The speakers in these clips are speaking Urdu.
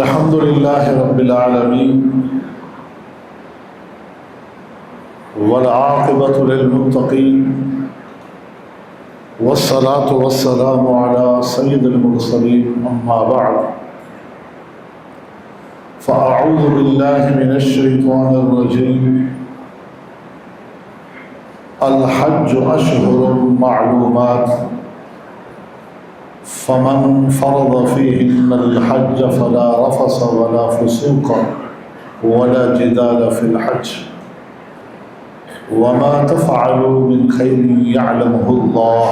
الحمد لله رب العالمين والعاقبة للمتقين والصلاة والسلام على سيد المرسلين أما بعد فأعوذ بالله من الشيطان الرجيم الحج أشهر معلومات فمن فرض فيهن الحج فلا رفث ولا فسوق ولا جدال في الحج وما تفعلوا من خير يعلمه الله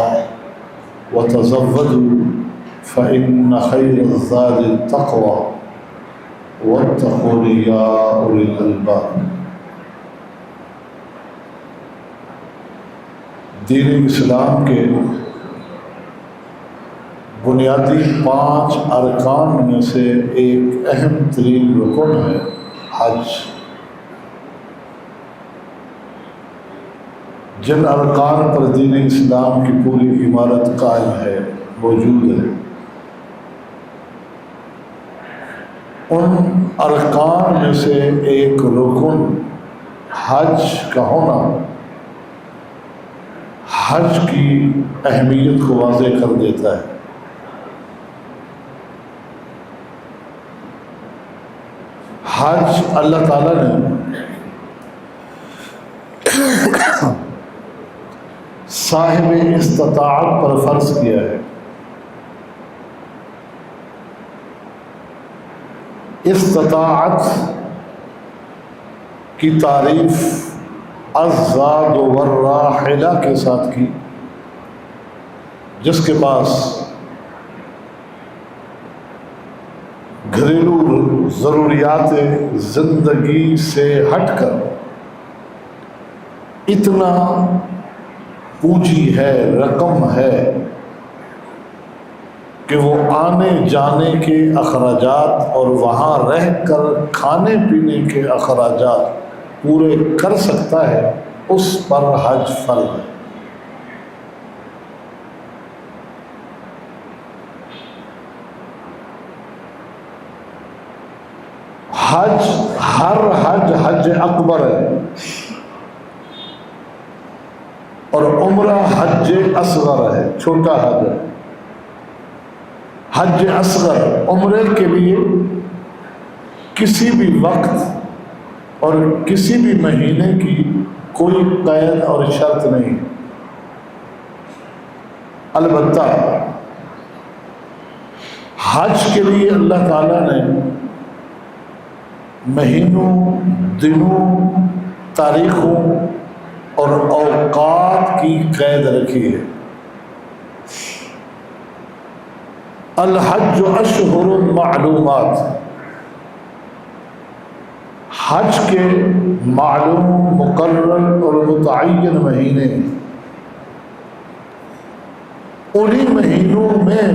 وتزودوا فإن خير الزاد التقوى واتقون يا أولي الألباب. دین اسلام کے بنیادی 5 ارکان میں سے ایک اہم ترین رکن ہے حج. جن ارکان پر دین اسلام کی پوری عمارت قائم ہے، موجود ہے، ان ارکان میں سے ایک رکن حج کا ہونا حج کی اہمیت کو واضح کر دیتا ہے. حج اللہ تعالیٰ نے صاحب استطاعت پر فرض کیا ہے. استطاعت کی تعریف الزاد والراحلہ کے ساتھ کی، جس کے پاس گھریلو ضروریات زندگی سے ہٹ کر اتنا پونجی ہے، رقم ہے کہ وہ آنے جانے کے اخراجات اور وہاں رہ کر کھانے پینے کے اخراجات پورے کر سکتا ہے، اس پر حج فرض ہے. حج، ہر حج حج اکبر ہے اور عمرہ حج اصغر ہے، چھوٹا حج ہے. حج اصغر عمرے کے لیے کسی بھی وقت اور کسی بھی مہینے کی کوئی قید اور شرط نہیں. البتہ حج کے لیے اللہ تعالیٰ نے مہینوں، دنوں، تاریخوں اور اوقات کی قید رکھی ہے. الحج اشہر معلومات، حج کے معلوم، مقرر اور متعین مہینے، انہی مہینوں میں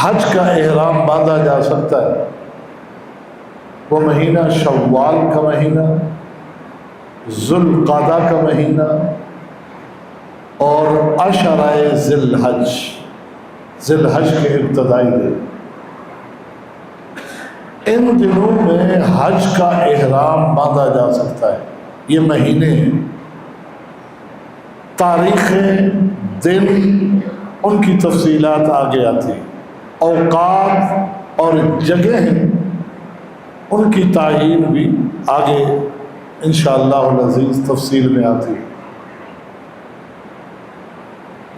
حج کا احرام باندھا جا سکتا ہے. وہ مہینہ شوال کا مہینہ، ذوالقعدہ کا مہینہ اور عشرہ ذی الحج، ذی الحج کے ابتدائی دن. ان دنوں میں حج کا احرام باندھا جا سکتا ہے. یہ مہینے، تاریخیں، دن، ان کی تفصیلات آگے آتی، اوقات اور جگہیں ان کی تعیین بھی آگے انشاءاللہ العزیز تفصیل میں آتی.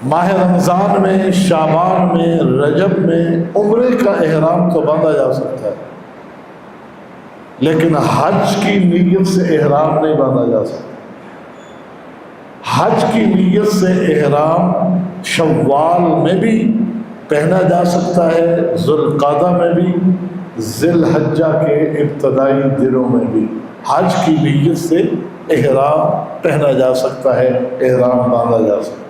ماہ رمضان میں، شعبان میں، رجب میں عمرے کا احرام تو باندھا جا سکتا ہے، لیکن حج کی نیت سے احرام نہیں باندھا جا سکتا. حج کی نیت سے احرام شوال میں بھی پہنا جا سکتا ہے، ذوالقعدہ میں بھی، ذی الحجہ کے ابتدائی دنوں میں بھی حج کی نیت سے احرام پہنا جا سکتا ہے، احرام باندھا جا سکتا ہے.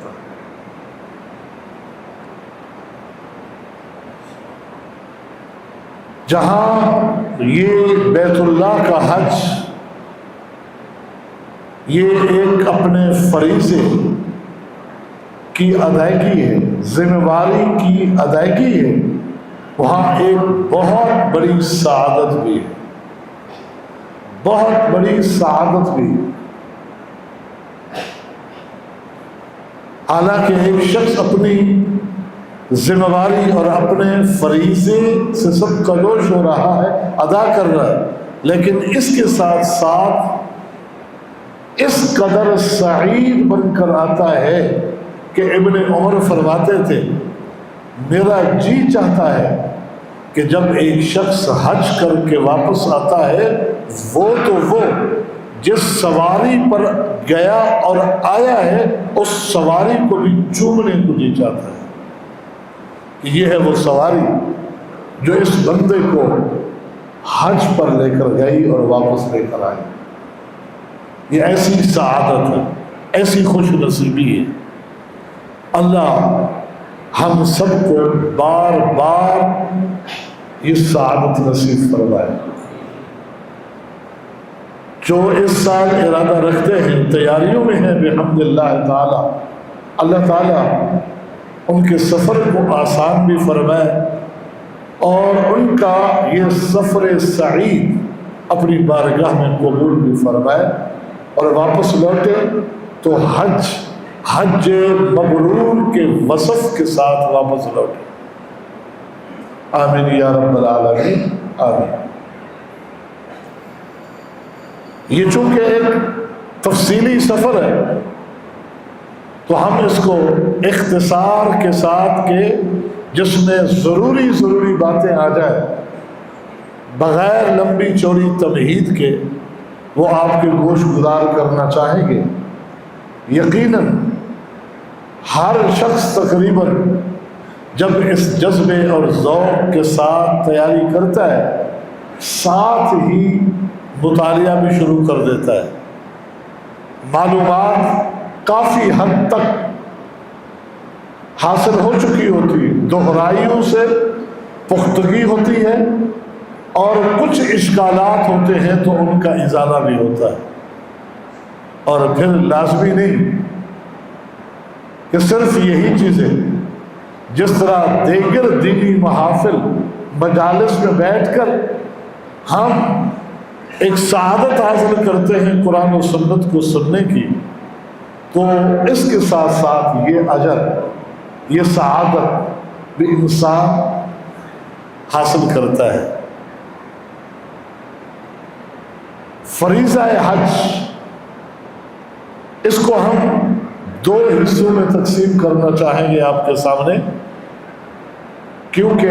جہاں یہ بیت اللہ کا حج، یہ ایک اپنے فریضے کی ادائیگی ہے، ذمہ داری کی ادائیگی ہے، وہاں ایک بہت بڑی سعادت بھی ہے، بہت بڑی سعادت بھی ہے۔ حالانکہ ایک شخص اپنی ذمہ داری اور اپنے فریضے سے سب کلوش ہو رہا ہے، ادا کر رہا ہے، لیکن اس کے ساتھ ساتھ اس قدر سعید بن کر آتا ہے کہ ابن عمر فرماتے تھے میرا جی چاہتا ہے کہ جب ایک شخص حج کر کے واپس آتا ہے وہ جس سواری پر گیا اور آیا ہے اس سواری کو بھی چومنے کو جی چاہتا ہے کہ یہ ہے وہ سواری جو اس بندے کو حج پر لے کر گئی اور واپس لے کر آئی۔ یہ ایسی سعادت ہے، ایسی خوش نصیبی ہے۔ اللہ ہم سب کو بار بار یہ سعادت نصیب فرمائے۔ جو اس سال ارادہ رکھتے ہیں، تیاریوں میں ہیں بحمد اللہ تعالی، اللہ تعالیٰ ان کے سفر کو آسان بھی فرمائے اور ان کا یہ سفر سعید اپنی بارگاہ میں قبول بھی فرمائے، اور واپس لوٹے تو حج مبرور کے وصف کے ساتھ واپس لوٹے۔ آمین یا رب العالمین، آمین۔ یہ چونکہ ایک تفصیلی سفر ہے تو ہم اس کو اختصار کے ساتھ کہ جس میں ضروری باتیں آ جائے بغیر لمبی چوڑی تمہید کے وہ آپ کے گوش گزار کرنا چاہیں گے۔ یقیناً ہر شخص تقریباً جب اس جذبے اور ذوق کے ساتھ تیاری کرتا ہے ساتھ ہی مطالعہ بھی شروع کر دیتا ہے، معلومات کافی حد تک حاصل ہو چکی ہوتی ہے، دہرائیوں سے پختگی ہوتی ہے اور کچھ اشکالات ہوتے ہیں تو ان کا ازالہ بھی ہوتا ہے، اور پھر لازمی نہیں کہ صرف یہی چیزیں جس طرح دیگر دینی محافل مجالس میں بیٹھ کر ہم ایک سعادت حاصل کرتے ہیں قرآن و سنت کو سننے کی، تو اس کے ساتھ ساتھ یہ اجر، یہ سعادت بھی انسان حاصل کرتا ہے۔ فریضہ حج، اس کو ہم دو حصوں میں تقسیم کرنا چاہیں گے آپ کے سامنے، کیونکہ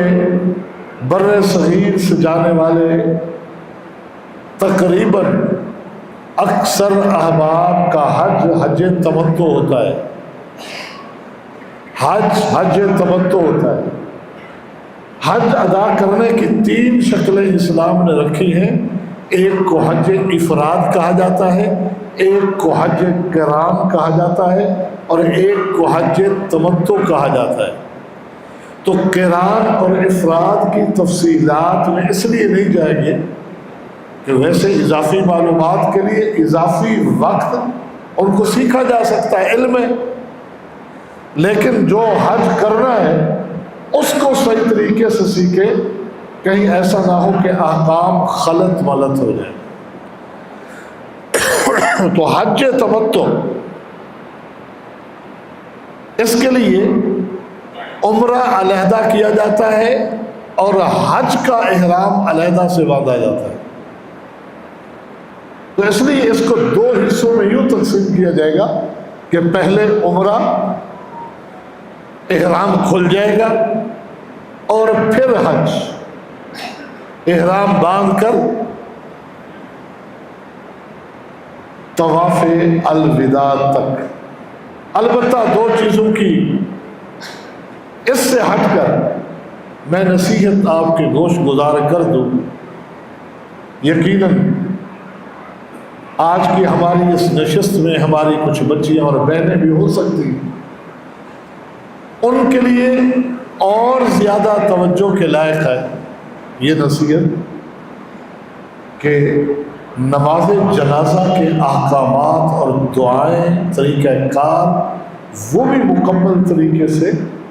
بر صغیر سے جانے والے تقریباً اکثر احباب کا حج تمتع ہوتا ہے، حج تمتع ہوتا ہے۔ حج ادا کرنے کی 3 شکلیں اسلام نے رکھی ہیں، ایک کو حج افراد کہا جاتا ہے، ایک کو حج کرام کہا جاتا ہے، اور ایک کو حج تمتع کہا جاتا ہے۔ تو قران اور افراد کی تفصیلات میں اس لیے نہیں جائیں گے کہ ویسے اضافی معلومات کے لیے اضافی وقت ان کو سیکھا جا سکتا ہے، علم ہے، لیکن جو حج کرنا ہے اس کو صحیح طریقے سے سیکھے، کہیں ایسا نہ ہو کہ احکام خلط ملط ہو جائے۔ تو حج تمتع، اس کے لیے عمرہ علیحدہ کیا جاتا ہے اور حج کا احرام علیحدہ سے باندھا جاتا ہے۔ تو اس لیے اس کو 2 حصوں میں یوں تقسیم کیا جائے گا کہ پہلے عمرہ احرام کھل جائے گا اور پھر حج احرام باندھ کر طواف الوداع تک۔ البتہ 2 چیزوں کی اس سے ہٹ کر میں نصیحت آپ کے گوش گزار کر دوں۔ یقیناً آج کی ہماری اس نشست میں ہماری کچھ بچیاں اور بہنیں بھی ہو سکتی ہیں، ان کے لیے اور زیادہ توجہ کے لائق ہے یہ نصیحت کہ نماز جنازہ کے احکامات اور دعائیں، طریقہ کار وہ بھی مکمل طریقے سے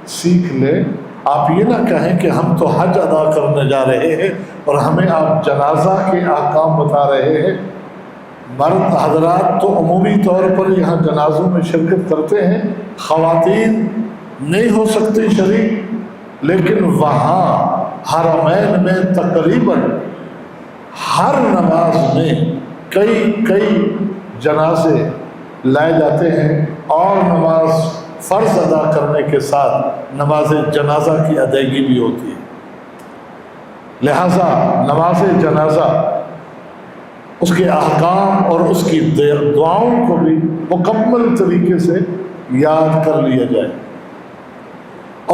سیکھ لیں آپ یہ نہ کہیں کہ ہم تو حج ادا کرنے جا رہے ہیں اور ہمیں آپ جنازہ کے احکام بتا رہے ہیں۔ مرد حضرات تو عمومی طور پر یہاں جنازوں میں شرکت کرتے ہیں، خواتین نہیں ہو سکتی شریک، لیکن وہاں حرمین میں تقریباً ہر نماز میں کئی جنازے لائے جاتے ہیں، اور نماز فرض ادا کرنے کے ساتھ نماز جنازہ کی ادائیگی بھی ہوتی ہے۔ لہذا نماز جنازہ اس کے احکام اور اس کی دعاؤں کو بھی مکمل طریقے سے یاد کر لیا جائے،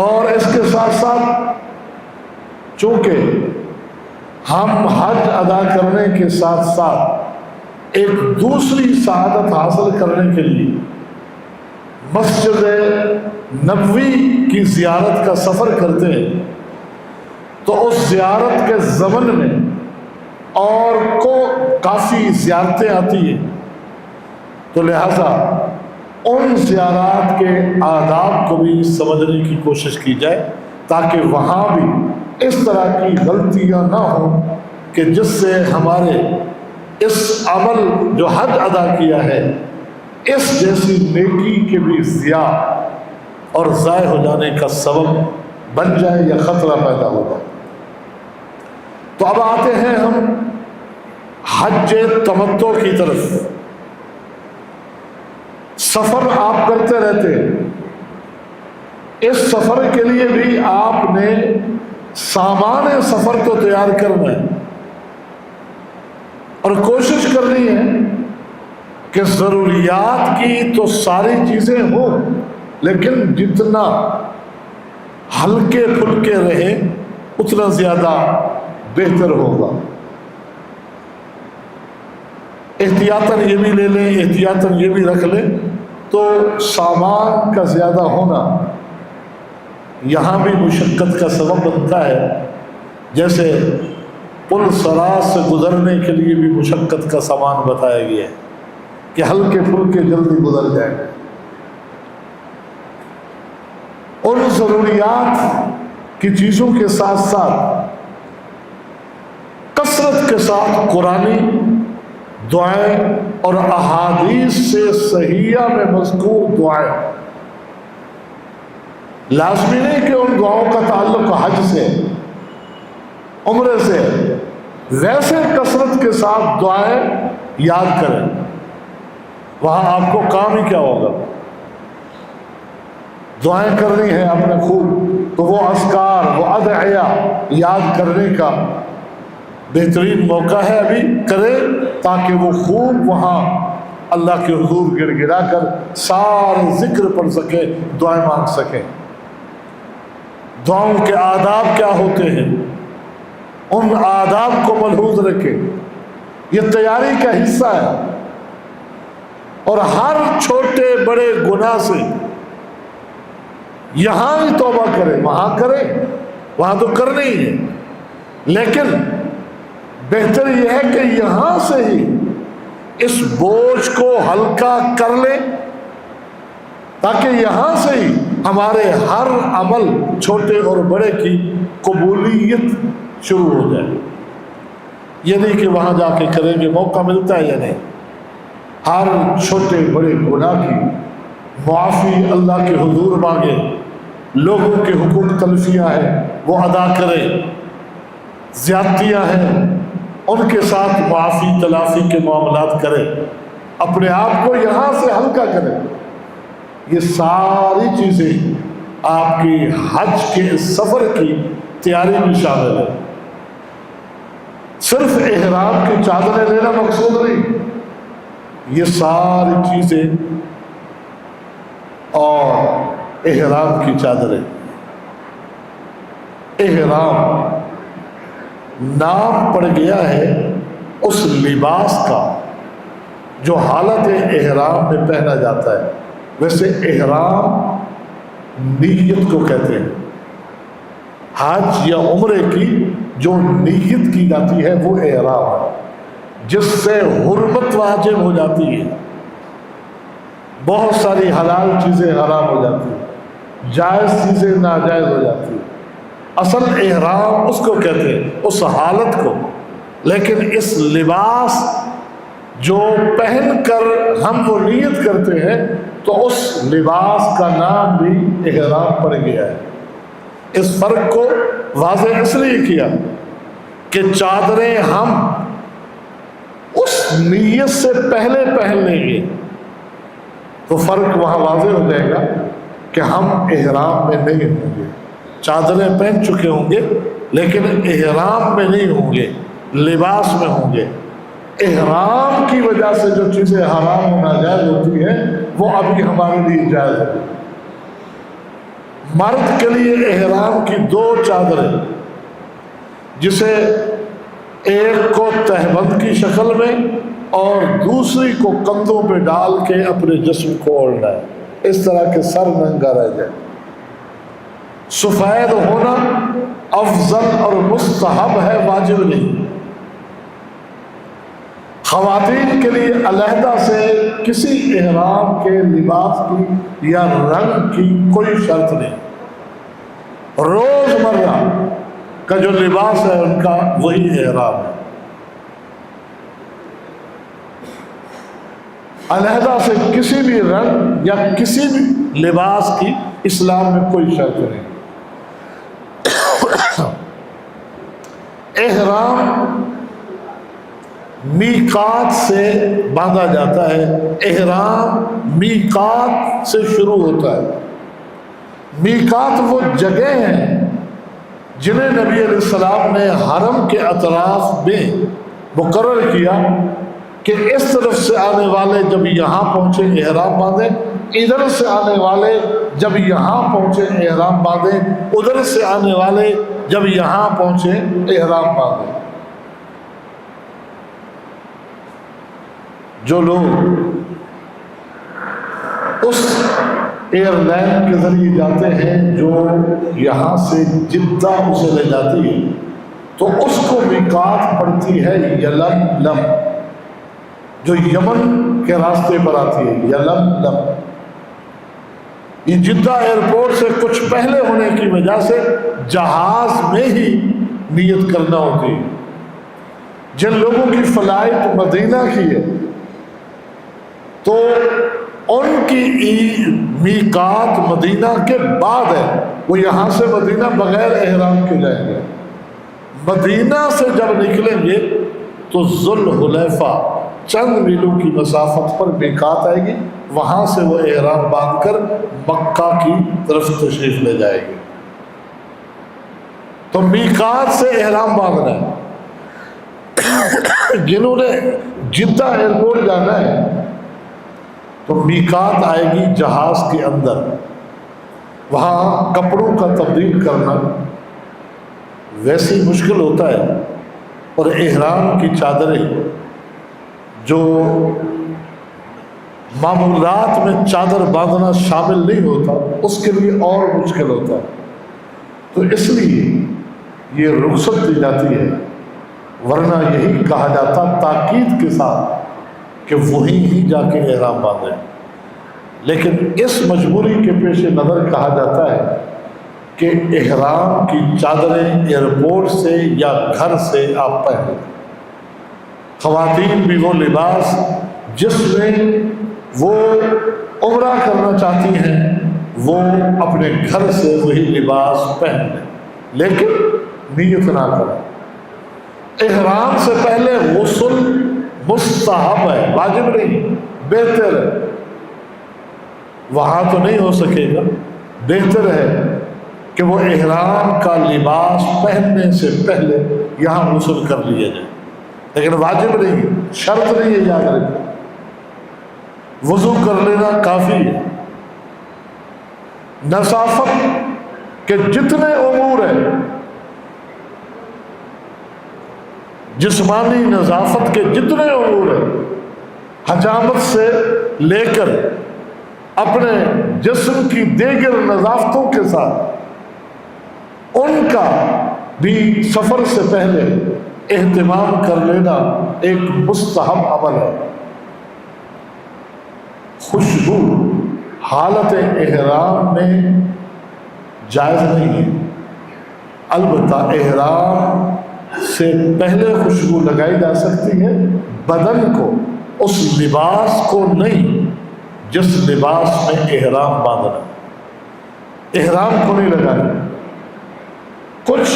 اور اس کے ساتھ ساتھ چونکہ ہم حج ادا کرنے کے ساتھ ساتھ ایک دوسری سعادت حاصل کرنے کے لیے مسجد نبوی کی زیارت کا سفر کرتے ہیں، تو اس زیارت کے ضمن میں اور کو کافی زیارتیں آتی ہیں، تو لہذا ان زیارات کے آداب کو بھی سمجھنے کی کوشش کی جائے، تاکہ وہاں بھی اس طرح کی غلطیاں نہ ہوں کہ جس سے ہمارے اس عمل جو حج ادا کیا ہے اس جیسی نیکی کے بھی ضیاع اور ضائع ہو جانے کا سبب بن جائے یا خطرہ پیدا ہو جائے۔ تو اب آتے ہیں ہم حج تمتع کی طرف۔ سفر آپ کرتے رہتے ہیں، اس سفر کے لیے بھی آپ نے سامان سفر کو تیار کرنا ہے، اور کوشش کرنی ہے کہ ضروریات کی تو ساری چیزیں ہوں، لیکن جتنا ہلکے پھلکے رہے اتنا زیادہ بہتر ہوگا۔ احتیاطاً یہ بھی لے لیں، احتیاطاً یہ بھی رکھ لیں، تو سامان کا زیادہ ہونا یہاں بھی مشقت کا سبب بنتا ہے۔ جیسے پل صراط سے گزرنے کے لیے بھی مشقت کا سامان بتایا گیا ہے کہ ہلکے پھلکے جلدی گزر جائیں۔ ان ضروریات کی چیزوں کے ساتھ ساتھ کثرت کے ساتھ قرآنی دعائیں اور احادیث سے صحیحہ میں مذکور دعائیں، لازمی نہیں کہ ان دعاؤں کا تعلق حج سے عمرے سے، ویسے کثرت کے ساتھ دعائیں یاد کریں، وہاں آپ کو کام ہی کیا ہوگا، دعائیں کرنی ہیں آپ نے خوب، تو وہ اذکار وہ ادعیہ یاد کرنے کا بہترین موقع ہے، ابھی کریں تاکہ وہ خوب وہاں اللہ کے حضور گڑ گڑا کر سارے ذکر پڑھ سکے، دعائیں مانگ سکیں۔ دعاؤں کے آداب کیا ہوتے ہیں، ان آداب کو ملحوظ رکھیں، یہ تیاری کا حصہ ہے، اور ہر چھوٹے بڑے گناہ سے یہاں ہی توبہ کریں، وہاں کریں، وہاں تو کرنے ہی ہے، لیکن بہتر یہ ہے کہ یہاں سے ہی اس بوجھ کو ہلکا کر لیں، تاکہ یہاں سے ہی ہمارے ہر عمل چھوٹے اور بڑے کی قبولیت شروع ہو جائے۔ یہ نہیں کہ وہاں جا کے کریں گے، موقع ملتا ہے یا نہیں، ہر چھوٹے بڑے گناہ کی معافی اللہ کے حضور مانگے، لوگوں کے حقوق تلفیاں ہیں وہ ادا کریں، زیادتیاں ہیں ان کے ساتھ معافی تلافی کے معاملات کریں، اپنے آپ کو یہاں سے ہلکا کریں۔ یہ ساری چیزیں آپ کی حج کے سفر کی تیاری میں شامل ہے۔ صرف احرام کی چادریں لینا مقصود نہیں، یہ ساری چیزیں اور احرام کی چادریں، احرام نام پڑ گیا ہے اس لباس کا جو حالت احرام میں پہنا جاتا ہے۔ ویسے احرام نیت کو کہتے ہیں، حج یا عمرے کی جو نیت کی جاتی ہے وہ احرام ہے، جس سے حرمت واجب ہو جاتی ہے، بہت ساری حلال چیزیں حرام ہو جاتی ہیں، جائز چیزیں ناجائز ہو جاتی ہیں۔ اصل احرام اس کو کہتے ہیں، اس حالت کو، لیکن اس لباس جو پہن کر ہم وہ نیت کرتے ہیں تو اس لباس کا نام بھی احرام پڑ گیا ہے۔ اس فرق کو واضح اس لیے کیا کہ چادریں ہم اس نیت سے پہلے پہن لیں گے تو فرق وہاں واضح ہو جائے گا کہ ہم احرام میں نہیں ہوں گے۔ چادریں پہن چکے ہوں گے لیکن احرام میں نہیں ہوں گے، لباس میں ہوں گے۔ احرام کی وجہ سے جو چیزیں حرام و ناجائز ہوتی ہیں وہ ابھی ہمارے لیے جائز ہے۔ مرد کے لیے احرام کی 2 چادریں، جسے ایک کو تہبند کی شکل میں اور دوسری کو کندھوں پہ ڈال کے اپنے جسم کو اوڑھنا ہے، اس طرح کے سر ننگا رہ جائے۔ سفید ہونا افضل اور مستحب ہے، واجب نہیں۔ خواتین کے لیے علیحدہ سے کسی احرام کے لباس کی یا رنگ کی کوئی شرط نہیں، روزمرہ کا جو لباس ہے ان کا وہی احرام ہے۔ علیحدہ سے کسی بھی رنگ یا کسی بھی لباس کی اسلام میں کوئی شرط نہیں۔ احرام میقات سے باندھا جاتا ہے، احرام میقات سے شروع ہوتا ہے۔ میقات وہ جگہ ہیں جنہیں نبی علیہ السلام نے حرم کے اطراف میں مقرر کیا کہ اس طرف سے آنے والے جب یہاں پہنچے احرام باندھیں، ادھر سے آنے والے جب یہاں پہنچے احرام باندھیں، ادھر سے آنے والے جب یہاں پہنچے احرام باندھیں۔ جو لوگ اس ایئر لائن کے ذریعے جاتے ہیں جو یہاں سے جدہ اسے لے جاتی ہے تو اس کو میقات پڑتی ہے یلملم، جو یمن کے راستے پر آتی ہے، یلملم۔ یہ جدہ ایئرپورٹ سے کچھ پہلے ہونے کی وجہ سے جہاز میں ہی نیت کرنا ہوتی ہے۔ جن لوگوں کی فلائٹ مدینہ کی ہے تو ان کی میقات مدینہ کے بعد ہے، وہ یہاں سے مدینہ بغیر احرام کے جائیں گے۔ مدینہ سے جب نکلیں گے تو ذوالحلیفہ چند میلوں کی مسافت پر میقات آئے گی، وہاں سے وہ احرام باندھ کر مکہ کی طرف تشریف لے جائے گی۔ تو میقات سے احرام باندھنا ہے۔ جنہوں نے جدہ ایئرپورٹ جانا ہے تو میقات آئے گی جہاز کے اندر، وہاں کپڑوں کا تبدیل کرنا ویسے مشکل ہوتا ہے، اور احرام کی چادریں جو معمولات میں چادر باندھنا شامل نہیں ہوتا اس کے لیے اور مشکل ہوتا ہے، تو اس لیے یہ رخصت دی جاتی ہے، ورنہ یہی کہا جاتا تاکید کے ساتھ کہ وہیں ہی جا کے احرام باندھیں۔ لیکن اس مجبوری کے پیش نظر کہا جاتا ہے کہ احرام کی چادریں ایئرپورٹ سے یا گھر سے آپ پہنیں۔ خواتین بھی وہ لباس جس میں وہ عمرہ کرنا چاہتی ہیں وہ اپنے گھر سے وہی لباس پہن لیں، لیکن نیت نہ کریں۔ احرام سے پہلے غسل مستحب ہے، واجب نہیں، بہتر ہے۔ وہاں تو نہیں ہو سکے گا، بہتر ہے کہ وہ احرام کا لباس پہننے سے پہلے یہاں غسل کر لیا جائے، لیکن واجب نہیں، شرط نہیں ہے، یاد رکھیں۔ وضو کر لینا کافی ہے۔ نظافت کے جتنے امور ہیں، جسمانی نظافت کے جتنے امور ہیں، حجامت سے لے کر اپنے جسم کی دیگر نظافتوں کے ساتھ ان کا بھی سفر سے پہلے اہتمام کر لینا ایک مستحب عمل ہے۔ خوشبو حالت احرام میں جائز نہیں ہے، البتہ احرام سے پہلے خوشبو لگائی جا سکتی ہے، بدن کو، اس لباس کو نہیں جس لباس میں احرام باندھنا، احرام کو نہیں لگانا۔ کچھ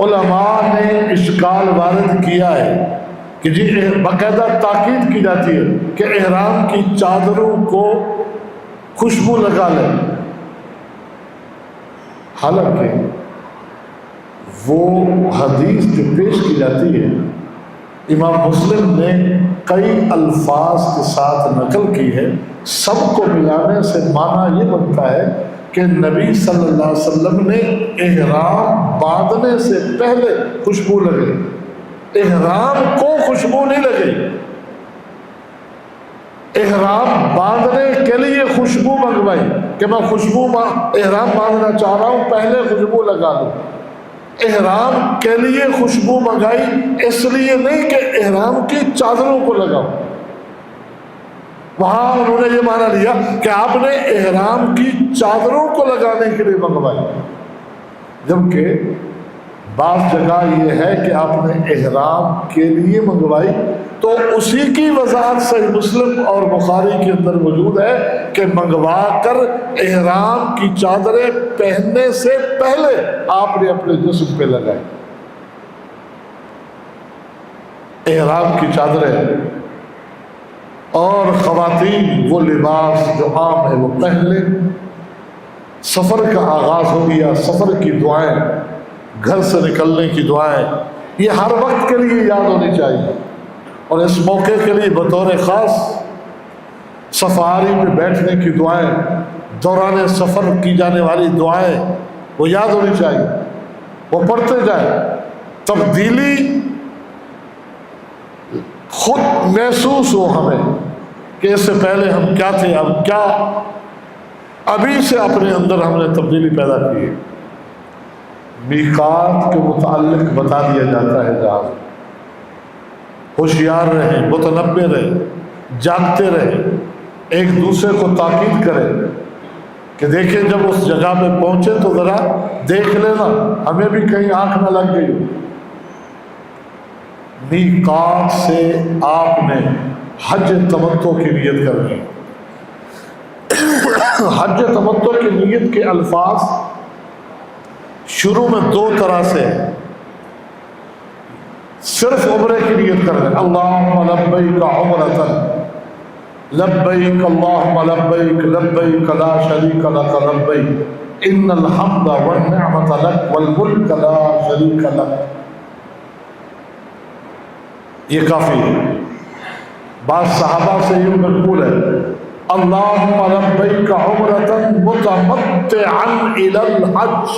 علماء نے اشکال وارد کیا ہے کہ جی باقاعدہ تاکید کی جاتی ہے کہ احرام کی چادروں کو خوشبو لگا لیں، حالانکہ وہ حدیث جو پیش کی جاتی ہے امام مسلم نے کئی الفاظ کے ساتھ نقل کی ہے، سب کو ملانے سے معنی یہ بنتا ہے کہ نبی صلی اللہ علیہ وسلم نے احرام باندھنے سے پہلے خوشبو لگے، احرام کو خوشبو نہیں لگے، احرام باندھنے کے لیے خوشبو منگوائی کہ میں احرام باندھنا چاہ رہا ہوں، پہلے خوشبو لگا لوں۔ احرام کے لیے خوشبو منگائی اس لیے نہیں کہ احرام کی چادروں کو لگاؤ، وہاں انہوں نے یہ مانا لیا کہ آپ نے احرام کی چادروں کو لگانے کے لیے منگوائی، جبکہ بعض جگہ یہ ہے کہ آپ نے احرام کے لیے منگوائی، تو اسی کی وضاحت صحیح مسلم اور بخاری کے اندر موجود ہے کہ منگوا کر احرام کی چادریں پہننے سے پہلے آپ نے اپنے جسم پہ لگائی۔ احرام کی چادریں اور خواتین وہ لباس جو عام ہے وہ پہن لیں۔ سفر کا آغاز ہو گیا، سفر کی دعائیں، گھر سے نکلنے کی دعائیں، یہ ہر وقت کے لیے یاد ہونی چاہیے، اور اس موقع کے لیے بطور خاص سفاری میں بیٹھنے کی دعائیں، دوران سفر کی جانے والی دعائیں وہ یاد ہونی چاہیے، وہ پڑھتے جائیں۔ تبدیلی خود محسوس ہو ہمیں کہ اس سے پہلے ہم کیا تھے، اب کیا، ابھی سے اپنے اندر ہم نے تبدیلی پیدا کی ہے۔ میقات کے متعلق بتا دیا جاتا ہے جہاں ہوشیار رہیں، متنبہ رہیں، جانتے رہیں، ایک دوسرے کو تاکید کریں کہ دیکھیں جب اس جگہ پہ پہنچے تو ذرا دیکھ لینا ہمیں بھی کہیں آنکھ نہ لگ گئی ہو۔ میقات سے آپ نے حج تمتع کی نیت کرنی ہے۔ حج تمتع کی نیت کے الفاظ شروع میں دو طرح سے ہیں۔ صرف عمرے کی نیت کر دیں، اللہم لبیک عمرۃ، لبیک اللہم لبیک، لبیک لا شریک لک لبیک، ان الحمد والنعمۃ لک والملک لا شریک لک۔ یہ کافی ہے۔ بعض صحابہ سے یہ منقول ہے، اللہم لبیک عمرۃ متمتعا الی الحج،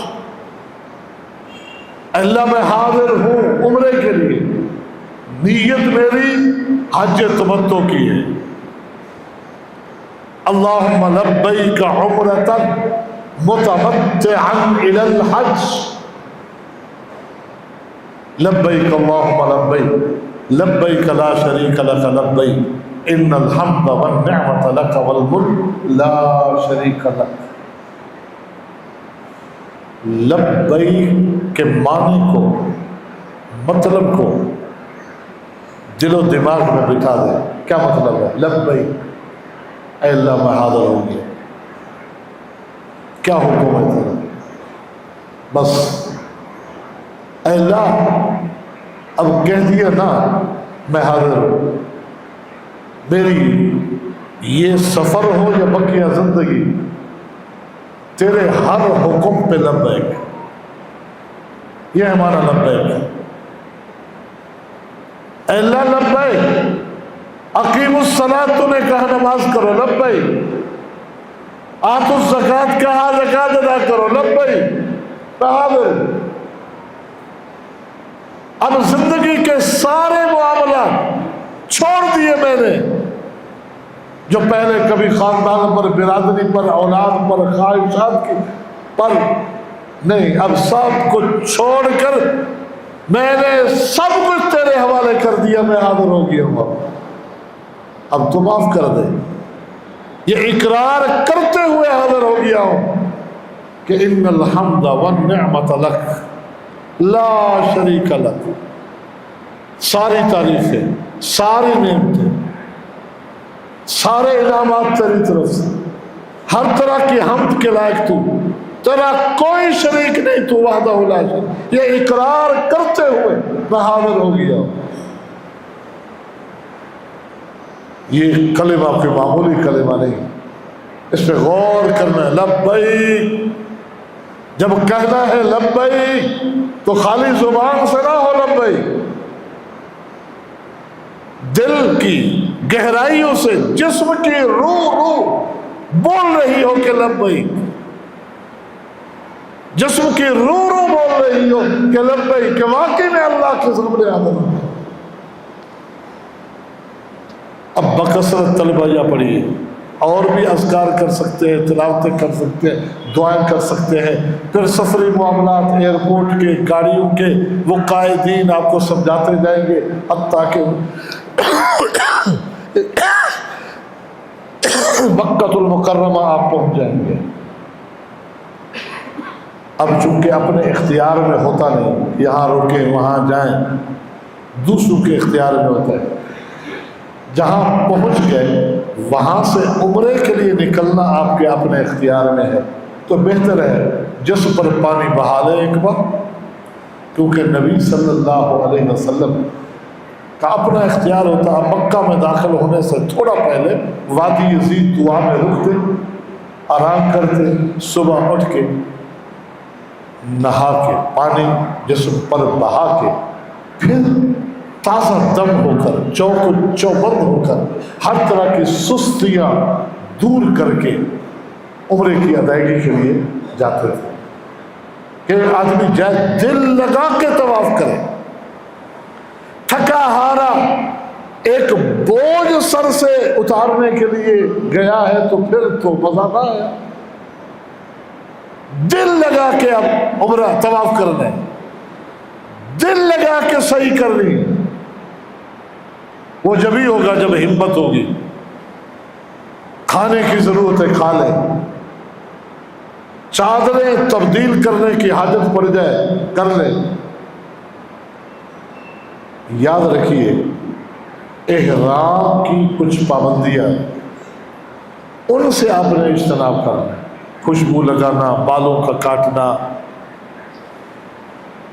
اللہ میں حاضر ہوں عمرے کے لیے، نیت میری حج تمتع کی ہے۔ اللہم لبیک عمرۃ متمتعا الی الحج، لبیک اللہم لبیک، لبیک لا شریک لک لبیک، ان الحمد والنعمۃ لک والملک لا شریک لک۔ لبیک کے معنی کو، مطلب کو دل و دماغ میں بٹھا دیں۔ کیا مطلب ہے لبیک؟ اے اللہ میں حاضر ہوں گے، کیا حکم ہے تیرا؟ بس اے اللہ اب کہہ دیا نا میں حاضر ہوں، میری یہ سفر ہو یا بقیہ زندگی تیرے ہر حکم پہ لبیک، یہ ہمارا لبیک ہے۔ اے اللہ لبیک، اقیم الصلاۃ تو نے کہا نماز کرو، لبیک، آتوا الزکوٰۃ کہا زکوٰۃ ادا کرو، لبیک، میں حاضر ہوں۔ اب زندگی کے سارے معاملات چھوڑ دیے میں نے، جو پہلے کبھی خاندان پر، برادری پر، اولاد پر، خواہشات کی پر نہیں، اب سب کچھ چھوڑ کر میں نے سب کچھ تیرے حوالے کر دیا، میں حاضر ہو گیا ہوں، اب تو معاف کر دے۔ یہ اقرار کرتے ہوئے حاضر ہو گیا ہوں کہ ان الحمد والنعمۃ لک، لا شریک لک، ساری تعریفیں، ساری نعمتیں، سارے انعامات تیری طرف سے، ہر طرح کی حمد کے لائق تو، تیرا کوئی شریک نہیں، تو وحدہ لا شریک، یہ اقرار کرتے ہوئے میں حاضر ہو گیا ہوں۔ یہ کلمہ کوئی معمولی کلمہ نہیں، اس پہ غور کرنا ہے۔ لبیک، جب کہنا ہے لبیک تو خالی زبان سے نہ ہو لبیک، دل کی گہرائیوں سے، جسم کی روح بول رہی ہو کہ لبیک، جسم کی روح بول رہی ہو کہ لبیک، کہ واقعی میں اللہ کے سامنے حاضر ہوں۔ اب بکثرت طلبیہ پڑھیے، اور بھی اذکار کر سکتے ہیں، تلاوتیں کر سکتے ہیں، دعائیں کر سکتے ہیں، پھر سفری معاملات، ایئرپورٹ کے، گاڑیوں کے، وہ قائدین آپ کو سمجھاتے جائیں گے حتیٰ کہ مکہ المکرمہ آپ پہنچ جائیں گے۔ اب چونکہ اپنے اختیار میں ہوتا نہیں، یہاں رکیں وہاں جائیں، دوسروں کے اختیار میں ہوتا ہے۔ جہاں پہنچ گئے وہاں سے عمرے کے لیے نکلنا آپ کے اپنے اختیار میں ہے، تو بہتر ہے جسم پر پانی بہا لیں ایک بار، کیونکہ نبی صلی اللہ علیہ وسلم کا اپنا اختیار ہوتا ہے۔ مکہ میں داخل ہونے سے تھوڑا پہلے وادی یزید دعا میں رکتے، آرام کرتے، صبح اٹھ کے نہا کے پانی جسم پر بہا کے، پھر تازہ دم ہو کر، چوبند ہو کر، ہر طرح کی سستیاں دور کر کے عمرے کی ادائیگی کے لیے جاتے تھے، کہ آدمی جائے دل لگا کے طواف کرے۔ تھکا ہارا ایک بوجھ سر سے اتارنے کے لیے گیا ہے تو پھر تو مزہ نہ آیا۔ دل لگا کے اب عمرہ طواف کرنا ہے، دل لگا کے صحیح کرنی، وہ جب ہی ہوگا جب ہمت ہوگی۔ کھانے کی ضرورت ہے کھا لیں، چادریں تبدیل کرنے کی حاجت پڑ جائے کر لیں۔ یاد رکھیے احرام کی کچھ پابندیاں، ان سے آپ نے اجتناب کرنا ہے۔ خوشبو لگانا، بالوں کا کاٹنا،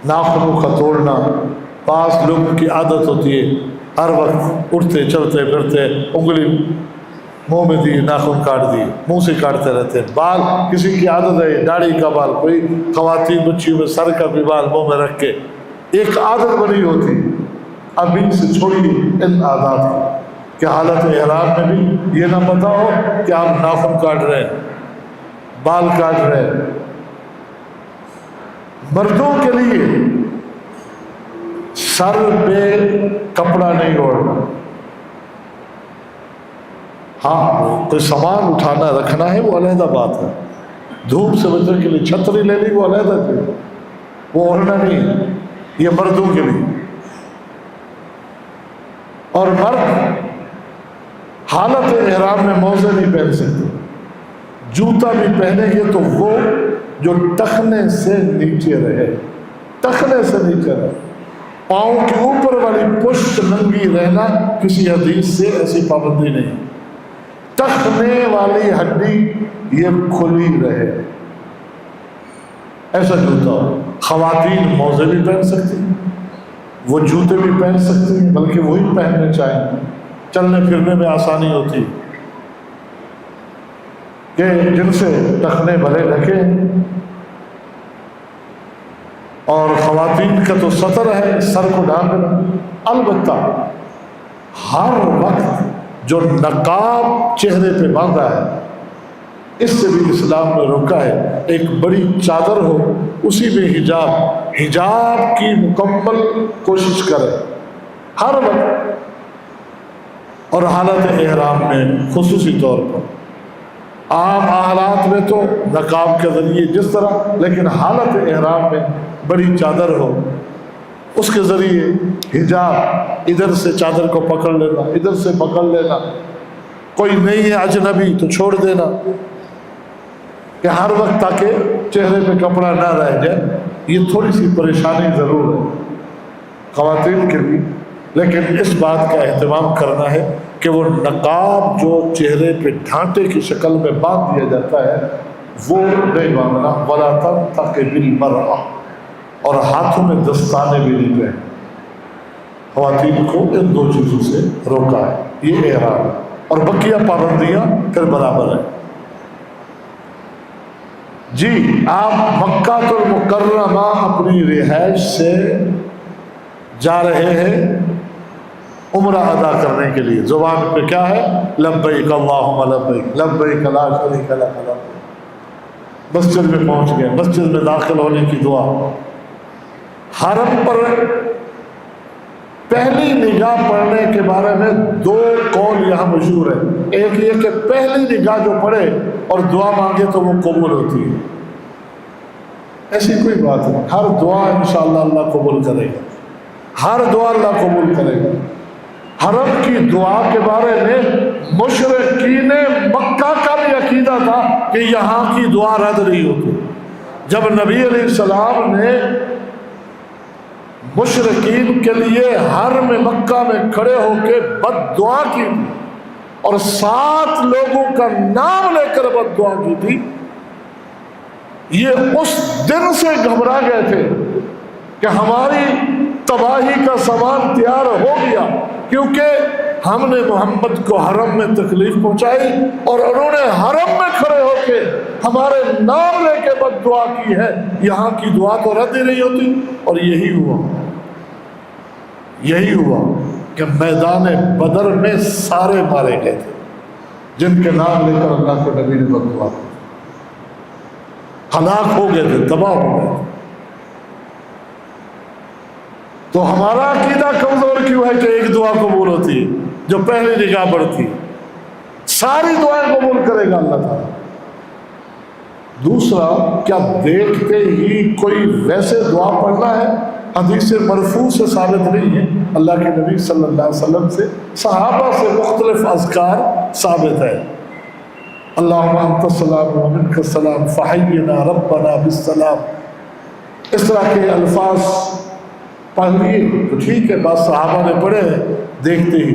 ناخنوں کا توڑنا۔ بعض لوگوں کی عادت ہوتی ہے ہر وقت اٹھتے چلتے پھرتے انگلی منہ میں دی، ناخن کاٹ دی، منہ سے کاٹتے رہتے ہیں۔ بال کسی کی عادت ہے داڑھی کا بال، کوئی خواتین بچیوں میں سر کا بھی بال منہ میں رکھ کے، ایک عادت بنی ہوتی۔ اب ان سے چھوڑیے ان عادات کو، کہ حالت احرام میں بھی یہ نہ پتا ہو کہ آپ ناخن کاٹ رہے ہیں، بال کاٹ رہے ہیں۔ مردوں کے لیے سر پہ کپڑا نہیں اوڑھنا، ہاں کوئی سامان اٹھانا رکھنا ہے وہ علیحدہ بات ہے، دھوپ سے بچنے کے لیے چھتری لے لی وہ علیحدہ چیز، وہ اوڑھنا نہیں ہے، یہ مردوں کے لیے۔ اور مرد حالت احرام میں موزے نہیں پہن سکتے، جوتا بھی پہنیں گے تو وہ جو ٹخنے سے نیچے رہے، ٹخنے سے نیچے رہے، پاؤں کے اوپر والی پشت ننگی رہنا کسی حدیث سے ایسی پابندی نہیں۔ ٹخنے والی ہڈی یہ کھلی رہے، ایسا جوتا ہو۔ خواتین موزے بھی پہن سکتی ہیں، وہ جوتے بھی پہن سکتی ہیں، بلکہ وہی پہننے چاہیے، چلنے پھرنے میں آسانی ہوتی کہ جن سے ٹخنے بھلے ڈھکے۔ اور خواتین کا تو سطر ہے، سر کو ڈھانپنا۔ البتہ ہر وقت جو نقاب چہرے پہ باندھا ہے اس سے بھی اسلام نے روکا ہے، ایک بڑی چادر ہو اسی میں حجاب کی مکمل کوشش کرے ہر وقت، اور حالت احرام میں خصوصی طور پر۔ عام حالات میں تو نقاب کے ذریعے جس طرح، لیکن حالت احرام میں بڑی چادر ہو، اس کے ذریعے حجاب، ادھر سے چادر کو پکڑ لینا، ادھر سے پکڑ لینا، کوئی نہیں ہے اجنبی تو چھوڑ دینا، کہ ہر وقت تاکہ چہرے پہ کپڑا نہ رہ جائے، یہ تھوڑی سی پریشانی ضرور ہے خواتین کے لیے، لیکن اس بات کا اہتمام کرنا ہے کہ وہ نقاب جو چہرے پہ ڈھانٹے کی شکل میں باندھ دیا جاتا ہے وہ نہیں باندھنا، ولا تنتقب المرأة، اور ہاتھوں میں دستانے بھی نہیں پہنے۔ خواتین کو ان دو چیزوں سے روکا ہے، یہ احرام ہے، اور بقیہ پابندیاں پھر برابر ہیں۔ جی آپ مکہ المکرمہ اپنی رہائش سے جا رہے ہیں عمرہ ادا کرنے کے لیے، زبان پہ کیا ہے؟ لبیک اللہم لبیک لبیک لا شریک لک لبیک۔ مسجد میں پہنچ گئے، مسجد میں داخل ہونے کی دعا۔ حرم پر پہلی نگاہ پڑھنے کے بارے میں دو قول یہاں مشہور ہے، ایک یہ کہ پہلی نگاہ جو پڑھے اور دعا مانگے تو وہ قبول ہوتی ہے، ایسی کوئی بات نہیں، ہر دعا انشاءاللہ اللہ قبول کرے گا، ہر دعا اللہ قبول کرے گا۔ حرم کی دعا کے بارے میں مشرکین مکہ کا بھی عقیدہ تھا کہ یہاں کی دعا رد نہیں ہوتی۔ جب نبی علیہ السلام نے مشرکین کے لیے حرم مکہ میں کھڑے ہو کے بد دعا کی تھی اور 7 لوگوں کا نام لے کر بد دعا کی تھی، یہ اس دن سے گھبرا گئے تھے کہ ہماری تباہی کا سامان تیار ہو گیا، کیونکہ ہم نے محمد کو حرم میں تکلیف پہنچائی اور انہوں نے حرم میں کھڑے ہو کے ہمارے نام لے کے بد دعا کی ہے، یہاں کی دعا تو رد ہی نہیں ہوتی۔ اور یہی ہوا کہ میدان بدر میں سارے مارے گئے تھے جن کے نام لے کر اللہ کے نبی نے بد دعا کی، ہلاک ہو گئے تھے، تباہ ہو گئے تھے۔ تو ہمارا عقیدہ کمزور کیوں ہے کہ ایک دعا قبول ہوتی ہے جو پہلی نگاہ پڑتی ہے؟ ساری دعائیں قبول کرے گا اللہ تعالیٰ۔ دوسرا، کیا دیکھتے ہی کوئی ویسے دعا پڑھنا ہے؟ حدیث مرفوع سے ثابت نہیں ہے، اللہ کے نبی صلی اللہ علیہ وسلم سے، صحابہ سے مختلف اذکار ثابت ہے۔ اللہم انت السلام و منک السلام فحینا ربنا بالسلام، اس طرح کے الفاظ پڑھ لیے تو ٹھیک ہے، بات صحابہ نے پڑھے ہیں دیکھتے ہی،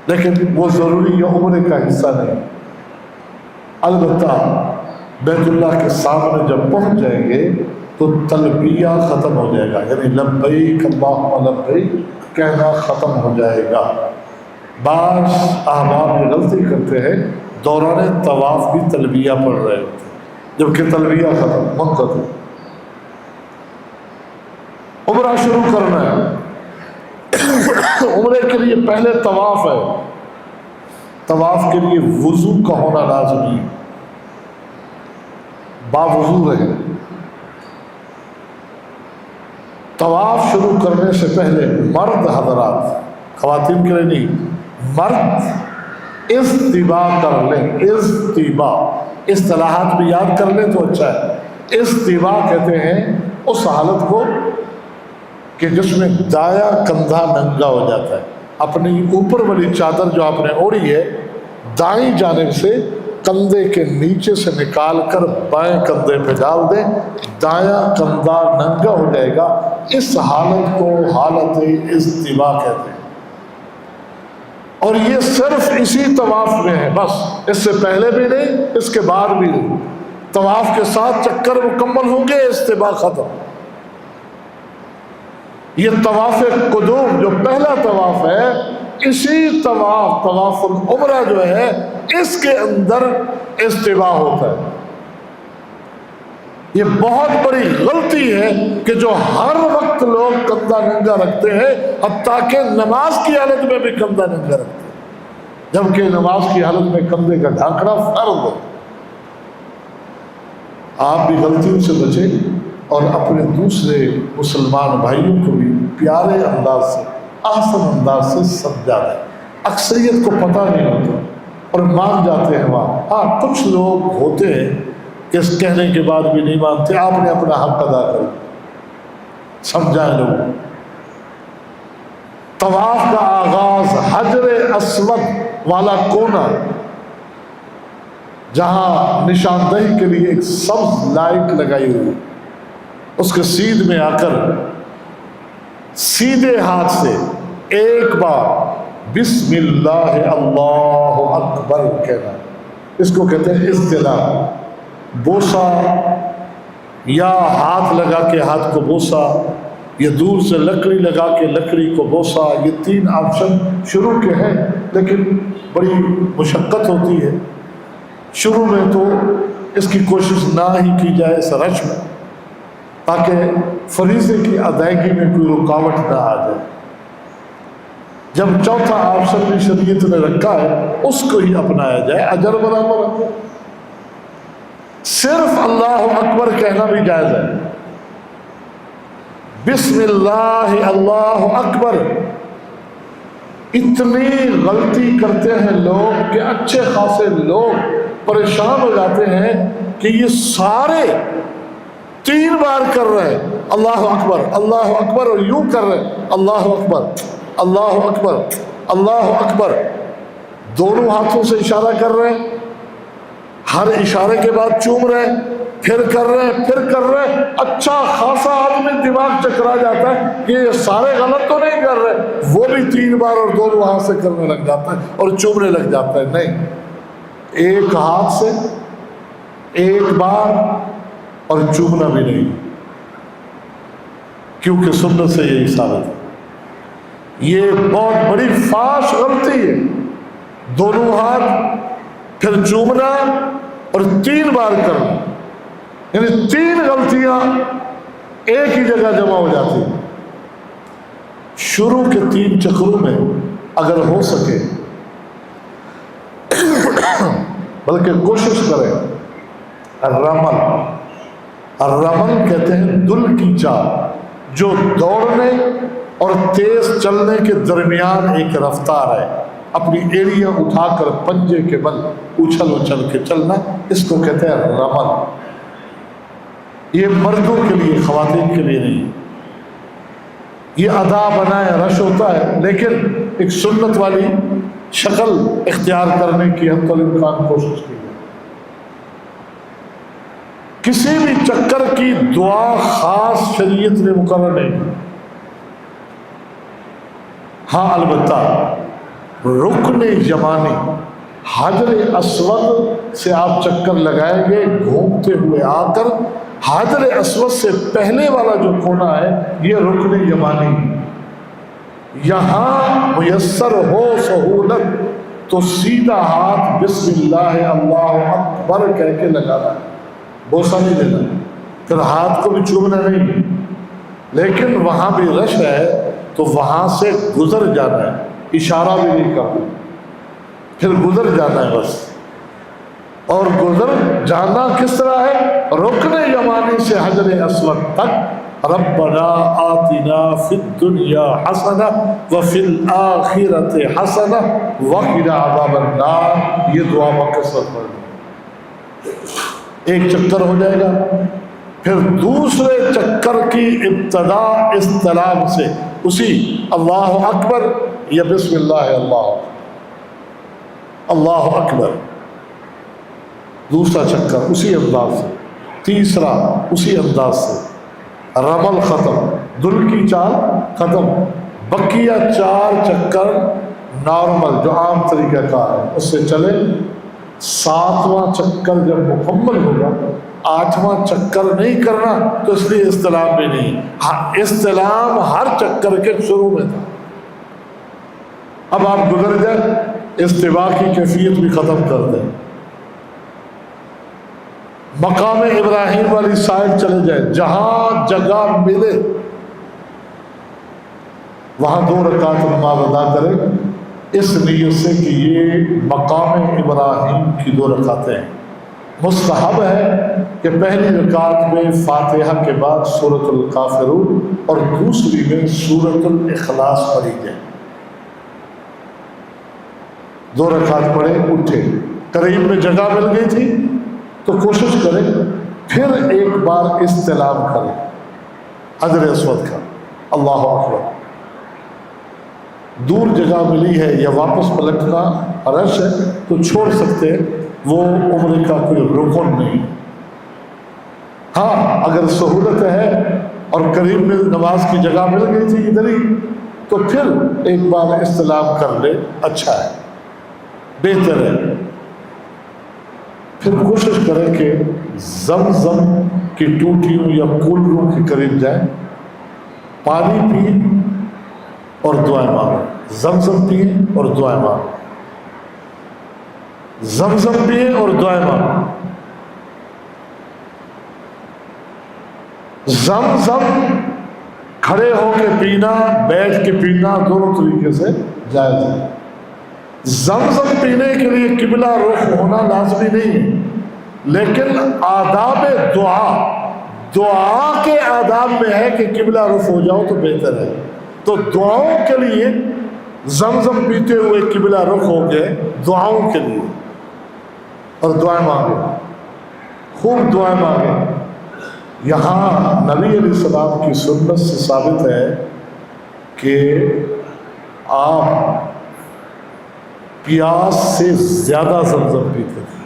لیکن وہ ضروری یا عمرے کا حصہ نہیں۔ البتہ بیت اللہ کے سامنے جب پہنچ جائیں گے تو تلبیہ ختم ہو جائے گا، یعنی لبیک اللہم لبیک کہنا ختم ہو جائے گا۔ بعض احباب یہ غلطی کرتے ہیں، دوران طواف بھی تلبیہ پڑھ رہے ہوتے ہیں جبکہ تلبیہ ختم منقطع۔ عمرہ شروع کرنا ہے، عمرے کے لیے پہلے طواف ہے، طواف کے لیے وضو کا ہونا لازمی ہے، باوضو رہے۔ طواف شروع کرنے سے پہلے مرد حضرات، خواتین کے لیے نہیں، مرد استباء کر لیں، استباء اصطلاحات بھی یاد کر لیں تو اچھا ہے۔ استباء کہتے ہیں اس حالت کو کہ جس میں دایاں کندھا ننگا ہو جاتا ہے، اپنی اوپر والی چادر جو آپ نے اوڑھی ہے دائیں جانب سے کندھے کے نیچے سے نکال کر بائیں کندھے پہ ڈال دیں، دایاں کندھا ننگا ہو جائے گا، اس حالت کو حالت استباء کہتے ہیں۔ اور یہ صرف اسی طواف میں ہے، بس اس سے پہلے بھی نہیں، اس کے بعد بھی نہیں۔ طواف کے ساتھ چکر مکمل ہوں گے، استباء ختم۔ یہ طواف قدوم جو پہلا طواف ہے، اسی طواف العمرہ جو ہے اس کے اندر استباء ہوتا ہے۔ یہ بہت بڑی غلطی ہے کہ جو ہر وقت لوگ کندھا ننگا رکھتے ہیں، حتیٰ کہ نماز کی حالت میں بھی کندھا ننگا رکھتے ہیں، جبکہ نماز کی حالت میں کندھے کا ڈھانکنا فرض ہے۔ آپ بھی غلطیوں سے بچیں اور اپنے دوسرے مسلمان بھائیوں کو بھی پیارے انداز سے، احسن انداز سے سمجھا دیں۔ اکثریت کو پتہ نہیں ہوتا اور مان جاتے ہیں وہاں۔ ہاں کچھ لوگ ہوتے ہیں کہ اس کہنے کے بعد بھی نہیں مانتے، آپ نے اپنا حق ادا کر سمجھائیں لوگ۔ طواف کا آغاز حجر اسود والا کونا، جہاں نشاندہی کے لیے ایک سبز لائٹ لگائی ہوئی، اس کے سیدھ میں آ کر سیدھے ہاتھ سے ایک بار بسم اللہ اللہ اکبر کہنا، اس کو کہتے ہیں استلام۔ بوسہ یا ہاتھ لگا کے ہاتھ کو بوسہ، یا دور سے لکڑی لگا کے لکڑی کو بوسہ، یہ تین آپشن شروع کے ہیں، لیکن بڑی مشقت ہوتی ہے۔ شروع میں تو اس کی کوشش نہ ہی کی جائے اس رش میں، تاکہ فریضے کی ادائیگی میں کوئی رکاوٹ نہ آ جائے۔ جب چوتھا آپشن بھی شریعت نے رکھا ہے اس کو ہی اپنایا جائے، اجر برابر ہے۔ صرف اللہ اکبر کہنا بھی جائز ہے، بسم اللہ اللہ اکبر۔ اتنی غلطی کرتے ہیں لوگ کہ اچھے خاصے لوگ پریشان ہو جاتے ہیں کہ یہ سارے 3 بار کر رہے ہیں اللہ اکبر، اور یوں کر رہے ہیں اللہ اکبر اللہ اکبر اللہ اکبر، دونوں ہاتھوں سے اشارہ کر رہے ہیں، ہر اشارے کے بعد چوم رہے ہیں، پھر کر رہے ہیں، پھر کر رہے ہیں۔ اچھا خاصا آدمی دماغ چکرا جاتا ہے کہ یہ سارے غلط تو نہیں کر رہے، وہ بھی 3 بار اور دونوں ہاتھ سے کرنے لگ جاتا ہے اور چومنے لگ جاتا ہے۔ نہیں، ایک ہاتھ سے ایک بار اور چومنا بھی نہیں، کیونکہ سنت سے یہی ثابت ہے۔ یہ بہت بڑی فاش غلطی ہے، دونوں ہاتھ پھر چومنا اور 3 بار کرنا، یعنی 3 غلطیاں ایک ہی جگہ جمع ہو جاتی ہیں۔ شروع کے 3 چکروں میں اگر ہو سکے بلکہ کوشش کریں، الرمل کہتے ہیں دل کی چال، جو دوڑنے اور تیز چلنے کے درمیان ایک رفتار ہے، اپنی ایڑیاں اٹھا کر پنجے کے بل اچھل اچھل کے چلنا، اس کو کہتے ہیں رمل۔ یہ مردوں کے لیے، خواتین کے لیے نہیں۔ یہ ادا بنائے رش ہوتا ہے، لیکن ایک سنت والی شکل اختیار کرنے کی حد الامکان کوشش کی ہے۔ کسی بھی چکر کی دعا خاص شریعت نے مقرر نہیں کی، ہاں البتہ رکن یمانی حجر اسود سے آپ چکر لگائیں گے، گھومتے ہوئے آ کر حجر اسود سے پہلے والا جو کونا ہے یہ رکن یمانی، یہاں میسر ہو سہولت تو سیدھا ہاتھ بسم اللہ اللہ اکبر کہہ کے لگانا ہے، بوسہ نہیں دینا، پھر ہاتھ کو بھی چومنا نہیں، لیکن وہاں بھی رش ہے تو وہاں سے گزر جانا ہے، اشارہ بھی نہیں کرنا، پھر گزر جانا ہے بس۔ اور گزر جانا کس طرح ہے؟ رکن یمانی سے حجر اسود تک ربنا آتنا فی الدنیا حسنہ وفی الآخرۃ حسنہ وقنا عذاب النار، یہ دعا بکثرت پڑھنا۔ ایک چکر ہو جائے گا، پھر دوسرے چکر کی ابتدا استلام سے اسی اللہ اکبر یا بسم اللہ اللہ اکبر، دوسرا چکر اسی انداز سے، تیسرا اسی انداز سے، رمل ختم، دل کی چال ختم، بقیہ 4 چکر نارمل جو عام طریقہ کار ہے اس سے چلے۔ 7واں چکر جب مکمل ہوگا، 8واں چکر نہیں کرنا تو اس لیے استلام بھی نہیں، استلام ہر چکر کے شروع میں تھا۔ اب آپ گزر جائیں، استوا کی کیفیت بھی ختم کر دیں، مقام ابراہیم والی سائڈ چلے جائیں، جہاں جگہ ملے وہاں 2 رکعت نماز ادا کریں، اس نیت سے کہ یہ مقام ابراہیم کی 2 رکعتیں ہیں۔ مستحب ہے کہ پہلی رکعت میں فاتحہ کے بعد سورۃ الکافرون اور دوسری میں سورۃ الاخلاص پڑھی جائے۔ 2 رکعت پڑھے، اٹھے، قریب میں جگہ مل گئی تھی تو کوشش کریں پھر ایک بار استلام کریں حجر اسود کا، اللہ اکبر۔ دور جگہ ملی ہے یا واپس پلٹنا رش ہے تو چھوڑ سکتے ہیں، وہ عمرے کا کوئی رکن نہیں۔ ہاں اگر سہولت ہے اور قریب میں نماز کی جگہ مل گئی تھی ادھر ہی تو پھر ایک بار استلام کر لے، اچھا ہے، بہتر ہے۔ پھر کوشش کریں کہ زمزم کی ٹوٹیوں یا کولروں کے قریب جائیں، پانی پئیں اور دعائیں مانگیں، زمزم پئیں اور دعائیں مانگیں، زمزم پئیں اور دعائیں مانگیں۔ زمزم کھڑے ہو کے پینا، بیٹھ کے پینا، دونوں طریقے سے جائز ہے۔ زمزم پینے کے لیے قبلہ رخ ہونا لازمی نہیں ہے، لیکن آداب دعا کے آداب میں ہے کہ قبلہ رخ ہو جاؤ تو بہتر ہے۔ تو دعاؤں کے لیے زمزم پیتے ہوئے قبلہ رخ ہو گئے، دعاؤں کے لیے، اور دعائیں مانگے، خوب دعائیں مانگے۔ یہاں نبی علیہ السلام کی سنت سے ثابت ہے کہ آپ پیاس سے زیادہ زمزم پیتے تھے،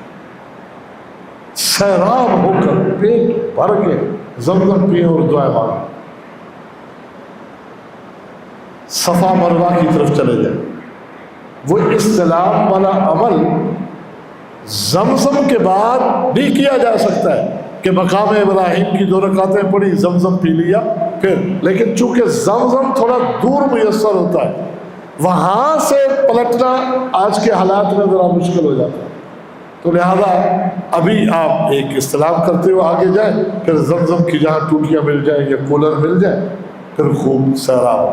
سیراب ہو کر پیٹ بھر کے زمزم پیے اور دعائیں مانگے۔ صفا مروہ کی طرف چلے جائیں، وہ استلام والا عمل زمزم کے بعد بھی کیا جا سکتا ہے کہ مقام ابراہیم کی 2 رکعتیں پڑھی، زمزم پی لیا پھر، لیکن چونکہ زمزم تھوڑا دور میسر ہوتا ہے، وہاں سے پلٹنا آج کے حالات میں ذرا مشکل ہو جاتا ہے، تو لہذا ابھی آپ ایک استلام کرتے ہوئے آگے جائیں، پھر زمزم کی جہاں ٹوٹیاں مل جائیں یا کولر مل جائیں، پھر خوب سیراب ہو۔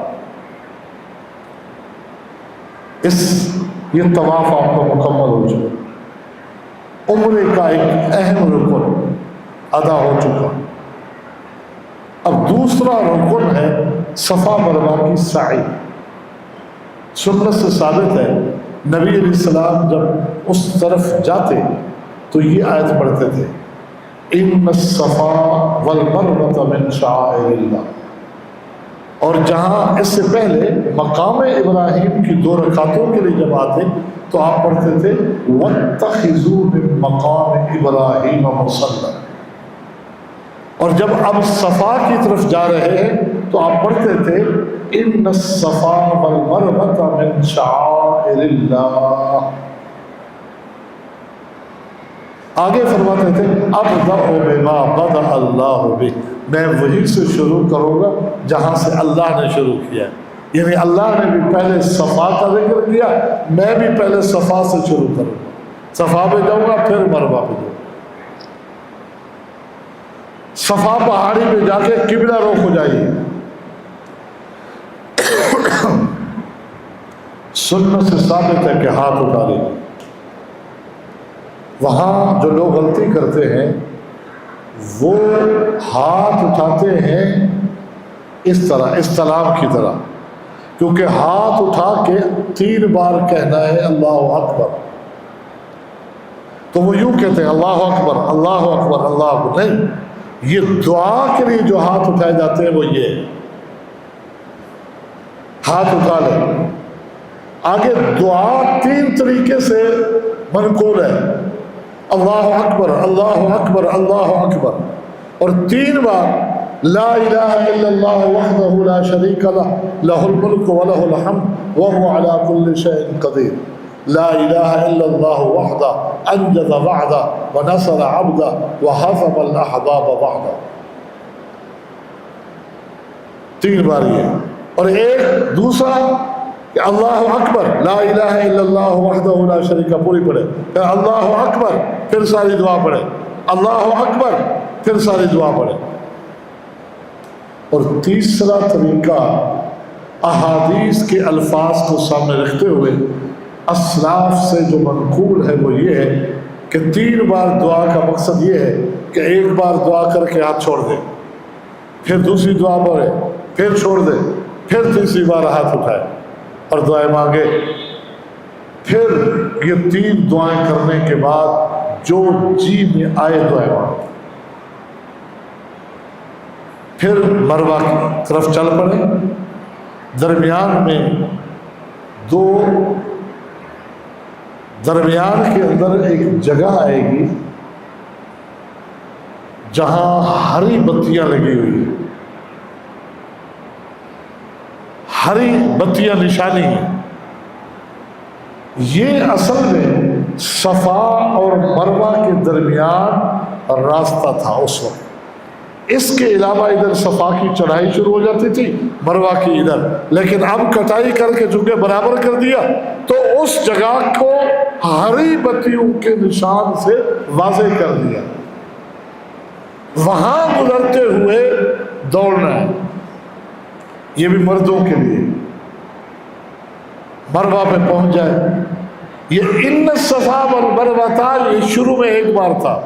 یہ طواف آپ کا مکمل ہو چکا، عمرے کا ایک اہم رکن ادا ہو چکا۔ اب دوسرا رکن ہے صفا مروہ کی سعی۔ سنت سے ثابت ہے نبی علیہ السلام جب اس طرف جاتے تو یہ آیت پڑھتے تھے، ان الصفا والمروہ من شعائر اللہ، اور جہاں اس سے پہلے مقام ابراہیم کی 2 رکعتوں کے لیے جب آتے تو آپ پڑھتے تھے وَاتَّخِذُوا مِن مَقَامِ إِبْرَاهِيمَ مُصَلًّى، اور جب اب صفا کی طرف جا رہے ہیں تو آپ پڑھتے تھے ان الصفا والمروہ من شعائر اللہ۔ آگے فرماتے تھے ابدأ بما بدأ اللہ بہ، میں وہی سے شروع کروں گا جہاں سے اللہ نے شروع کیا، یعنی اللہ نے بھی پہلے صفا کا ذکر کیا، میں بھی پہلے صفا سے شروع کروں گا، صفا پہ جاؤں گا پھر مروہ پہ جاؤں گا۔ صفا پہاڑی پہ جا کے قبلہ رخ ہو جائیے۔ سنت سے ثابت ہے کہ ہاتھ اٹھا لیجیے۔ وہاں جو لوگ غلطی کرتے ہیں وہ ہاتھ اٹھاتے ہیں اس طرح، استلام کی طرح، کیونکہ ہاتھ اٹھا کے 3 بار کہنا ہے اللہ اکبر، تو وہ یوں کہتے ہیں اللہ اکبر اللہ اکبر اللہ اکبر، نہیں، یہ دعا کے لیے جو ہاتھ اٹھائے جاتے ہیں وہ یہ ہاتھ اٹھا لیں۔ آگے دعا 3 طریقے سے منقول ہے، اللہ اکبر اللہ اکبر اللہ اکبر، اور 3 بار لا الہ الا اللہ وحدہ لا شریک لہ لہ الملک ولہ الحمد وہو علی کل شیء قدیر، لا الہ الا اللہ وحدہ انجز وعدہ ونصر عبدہ وحزم الاحزاب وحدہ، 3 بار یہ، اور ایک دوسرا کہ اللہ اکبر لا الہ الا اللہ وحدہ لا شریک، پوری پڑھے، پھر اللہ اکبر، پھر ساری دعا پڑھے، اللہ اکبر، پھر ساری دعا پڑھے۔ اور تیسرا طریقہ احادیث کے الفاظ کو سامنے رکھتے ہوئے اسلاف سے جو منقول ہے وہ یہ ہے کہ 3 بار دعا کا مقصد یہ ہے کہ ایک بار دعا کر کے ہاتھ چھوڑ دے، پھر دوسری دعا پڑھے، پھر چھوڑ دے، پھر تیسری بار ہاتھ اٹھائے اور دعائیں مانگے، پھر یہ 3 دعائیں کرنے کے بعد جو جی میں آئے دعائیں مانگے، پھر مروہ کی طرف چل پڑے۔ درمیان میں درمیان کے اندر ایک جگہ آئے گی جہاں ہری بتیاں لگی ہوئی ہیں، ہری بتیاں نشانی ہیں، یہ اصل میں صفا اور مروہ کے درمیان راستہ تھا اس وقت۔ اس کے علاوہ ادھر صفا کی چڑھائی شروع ہو جاتی تھی، مروہ کی ادھر، لیکن اب کٹائی کر کے چونکہ برابر کر دیا تو اس جگہ کو ہری بتیوں کے نشان سے واضح کر دیا۔ وہاں گزرتے ہوئے دوڑنا ہے، یہ بھی مردوں کے لیے، مروہ پہ پہنچ جائے۔ یہ ان صفا والمروہ تھا، یہ شروع میں ایک بار تھا،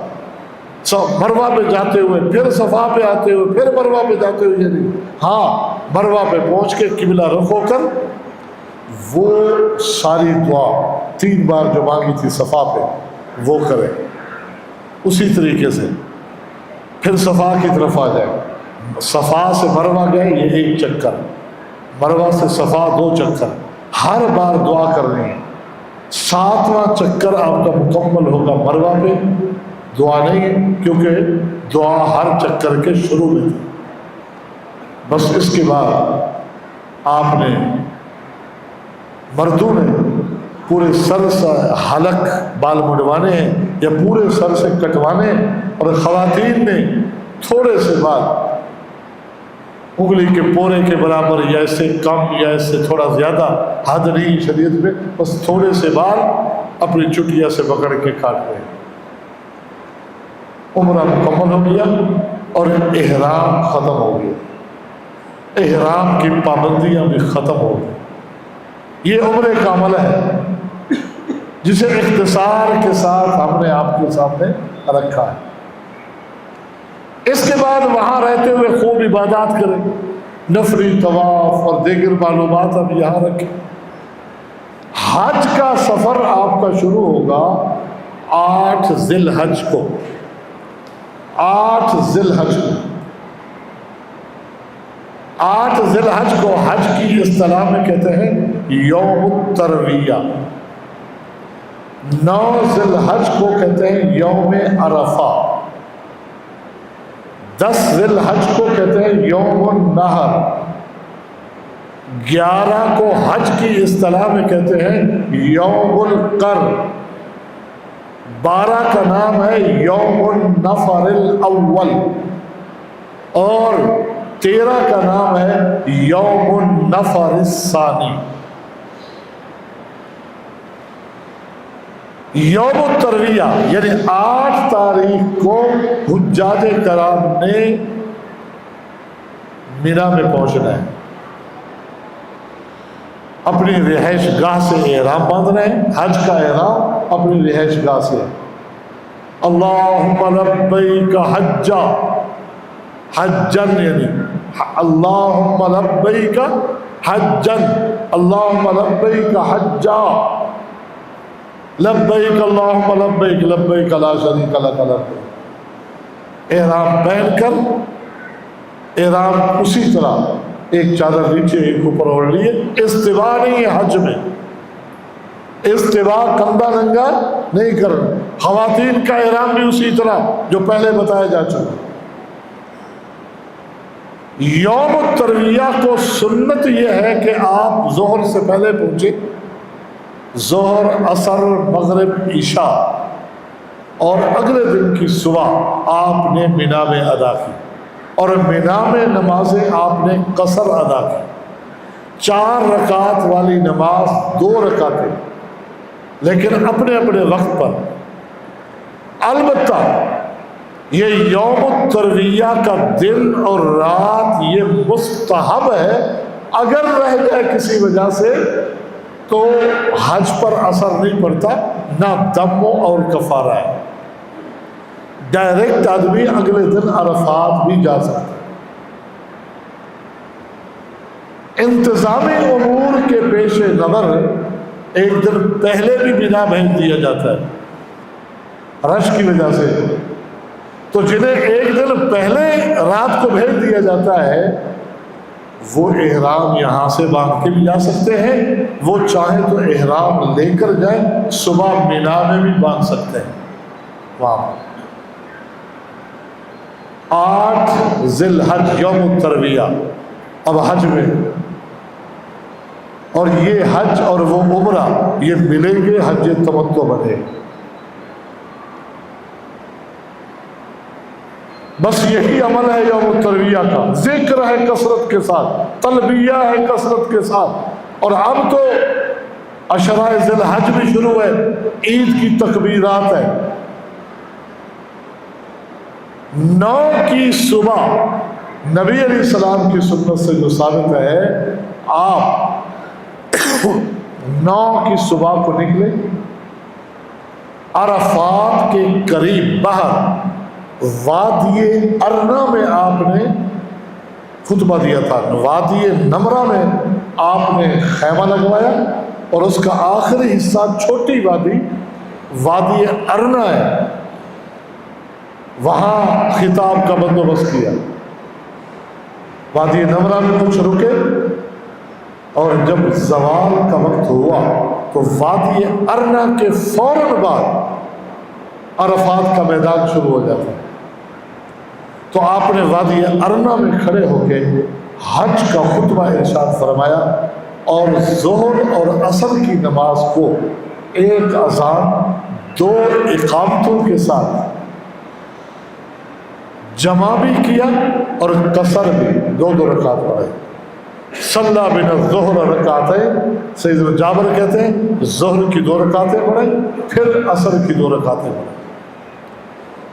مروہ پہ جاتے ہوئے پھر صفا پہ آتے ہوئے پھر مروہ پہ جاتے ہوئے، یعنی ہاں مروہ پہ پہنچ کے قبلہ رخ ہو کر وہ ساری دعا 3 بار جو مانگی تھی صفا پہ وہ کرے، اسی طریقے سے پھر صفا کی طرف آ جائے۔ صفا سے مروہ گئے، یہ 1 چکر، مروہ سے صفا 2 چکر، ہر بار دعا کر رہی ہیں۔ 7واں چکر آپ کا مکمل ہوگا مروہ پہ، دعا نہیں ہے کیونکہ دعا ہر چکر کے شروع میں تھی۔ بس اس کے بعد آپ نے، مردوں نے پورے سر سے حلق بال مڈوانے ہیں یا پورے سر سے کٹوانے ہیں، اور خواتین نے تھوڑے سے بال، انگلی کے پورے کے برابر یا اس سے کم یا اس سے تھوڑا زیادہ، حد نہیں شریعت میں، بس تھوڑے سے بال اپنی چٹیا سے پکڑ کے کاٹ رہے ہیں۔ عمرہ مکمل ہو گیا اور احرام ختم ہو گیا، احرام کی پابندیاں بھی ختم ہو گئی۔ یہ عمرے کا عمل ہے جسے اختصار کے ساتھ ہم نے آپ کے سامنے رکھا ہے۔ اس کے بعد وہاں رہتے ہوئے خوب عبادات کریں، نفلی طواف اور دیگر معلومات اب یہاں رکھیں۔ حج کا سفر آپ کا شروع ہوگا 8 ذی الحج کو، 8 ذی الحج کو، 8 ذی الحج کو حج کی اصطلاح میں کہتے ہیں یوم الترویہ، 9 ذی الحج کو کہتے ہیں یوم عرفہ، 10 ذی الحج کو کہتے ہیں یوم النحر، 11 کو حج کی اصطلاح میں کہتے ہیں یوم القر، 12 کا نام ہے یوم النفر الاول، اور 13 کا نام ہے یوم النفر الثانی۔ یوم الترویہ یعنی 8 تاریخ کو حجاج کرام نے مینا میں پہنچنا ہے، اپنی رہائش گاہ سے احرام باندھنا ہے، حج کا احرام اپنی رہائش گاہ سے۔ اللہم لبیک حجا، حجن یعنی اللہم لبیک حجن، اللہم لبیک حجا، لبیک اللہم لبیک، لبیک لا شریک لک لبیک۔ احرام پہن کر، احرام اسی طرح ایک چادر نیچے ایک اوپر اوڑھ لیے، استوا نہیں ہے حج میں، استوا کندھا ننگا نہیں کرنا۔ خواتین کا احرام بھی اسی طرح جو پہلے بتایا جا چکا۔ یوم الترویہ کو سنت یہ ہے کہ آپ ظہر سے پہلے پہنچے، ظہر عصر مغرب عشاء، اور اگلے دن کی صبح آپ نے مینا میں ادا کی، اور مینا میں نمازیں آپ نے قصر ادا کی، 4 رکعت والی نماز 2 رکعتیں، لیکن اپنے اپنے وقت پر۔ البتہ یہ یوم الترویہ کا دن اور رات یہ مستحب ہے، اگر رہ جائے کسی وجہ سے تو حج پر اثر نہیں پڑتا، نہ دم اور کفارہ ہے، ڈائریکٹ آدمی اگلے دن عرفات بھی جا سکتا ہے۔ انتظامی امور کے پیش نظر ایک دن پہلے بھی مینا بھیج دیا جاتا ہے رش کی وجہ سے، تو جنہیں ایک دن پہلے رات کو بھیج دیا جاتا ہے وہ احرام یہاں سے باندھ کے بھی جا سکتے ہیں، وہ چاہیں تو احرام لے کر جائیں، صبح مینا میں بھی باندھ سکتے ہیں وہاں۔ 8 ذی الحج یوم الترویہ اب حج میں، اور یہ حج اور وہ عمرہ یہ ملیں گے، حج تمتع بنے. بس یہی عمل ہے یوم الترویہ کا، ذکر ہے کثرت کے ساتھ، تلبیہ ہے کثرت کے ساتھ. اور اب تو عشرہ ذی الحج بھی شروع ہے، عید کی تکبیرات ہے. 9 کی صبح نبی علیہ السلام کی سنت سے جو ثابت ہے، آپ 9 کی صبح کو نکلے، عرفات کے قریب باہر وادی ارنا میں آپ نے خطبہ دیا تھا. وادی نمرہ میں آپ نے خیمہ لگوایا، اور اس کا آخری حصہ چھوٹی وادی ارنا ہے، وہاں خطاب کا بندوبست کیا. وادی نمرہ میں کچھ رکے، اور جب زوال کا وقت ہوا تو وادی ارنا کے فوراً بعد عرفات کا میدان شروع ہو جاتا ہے. تو آپ نے وادی ارنا میں کھڑے ہو کے حج کا خطبہ ارشاد فرمایا، اور ظہر اور عصر کی نماز کو ایک اذان 2 اقامتوں کے ساتھ جمع بھی کیا اور قصر بھی 2 رکعت پڑھے. صلی بنا الظہر رکعتین، سیدنا جابر کہتے ہیں ظہر کی 2 رکعتیں پڑھیں، پھر عصر کی 2 رکعتیں پڑھیں،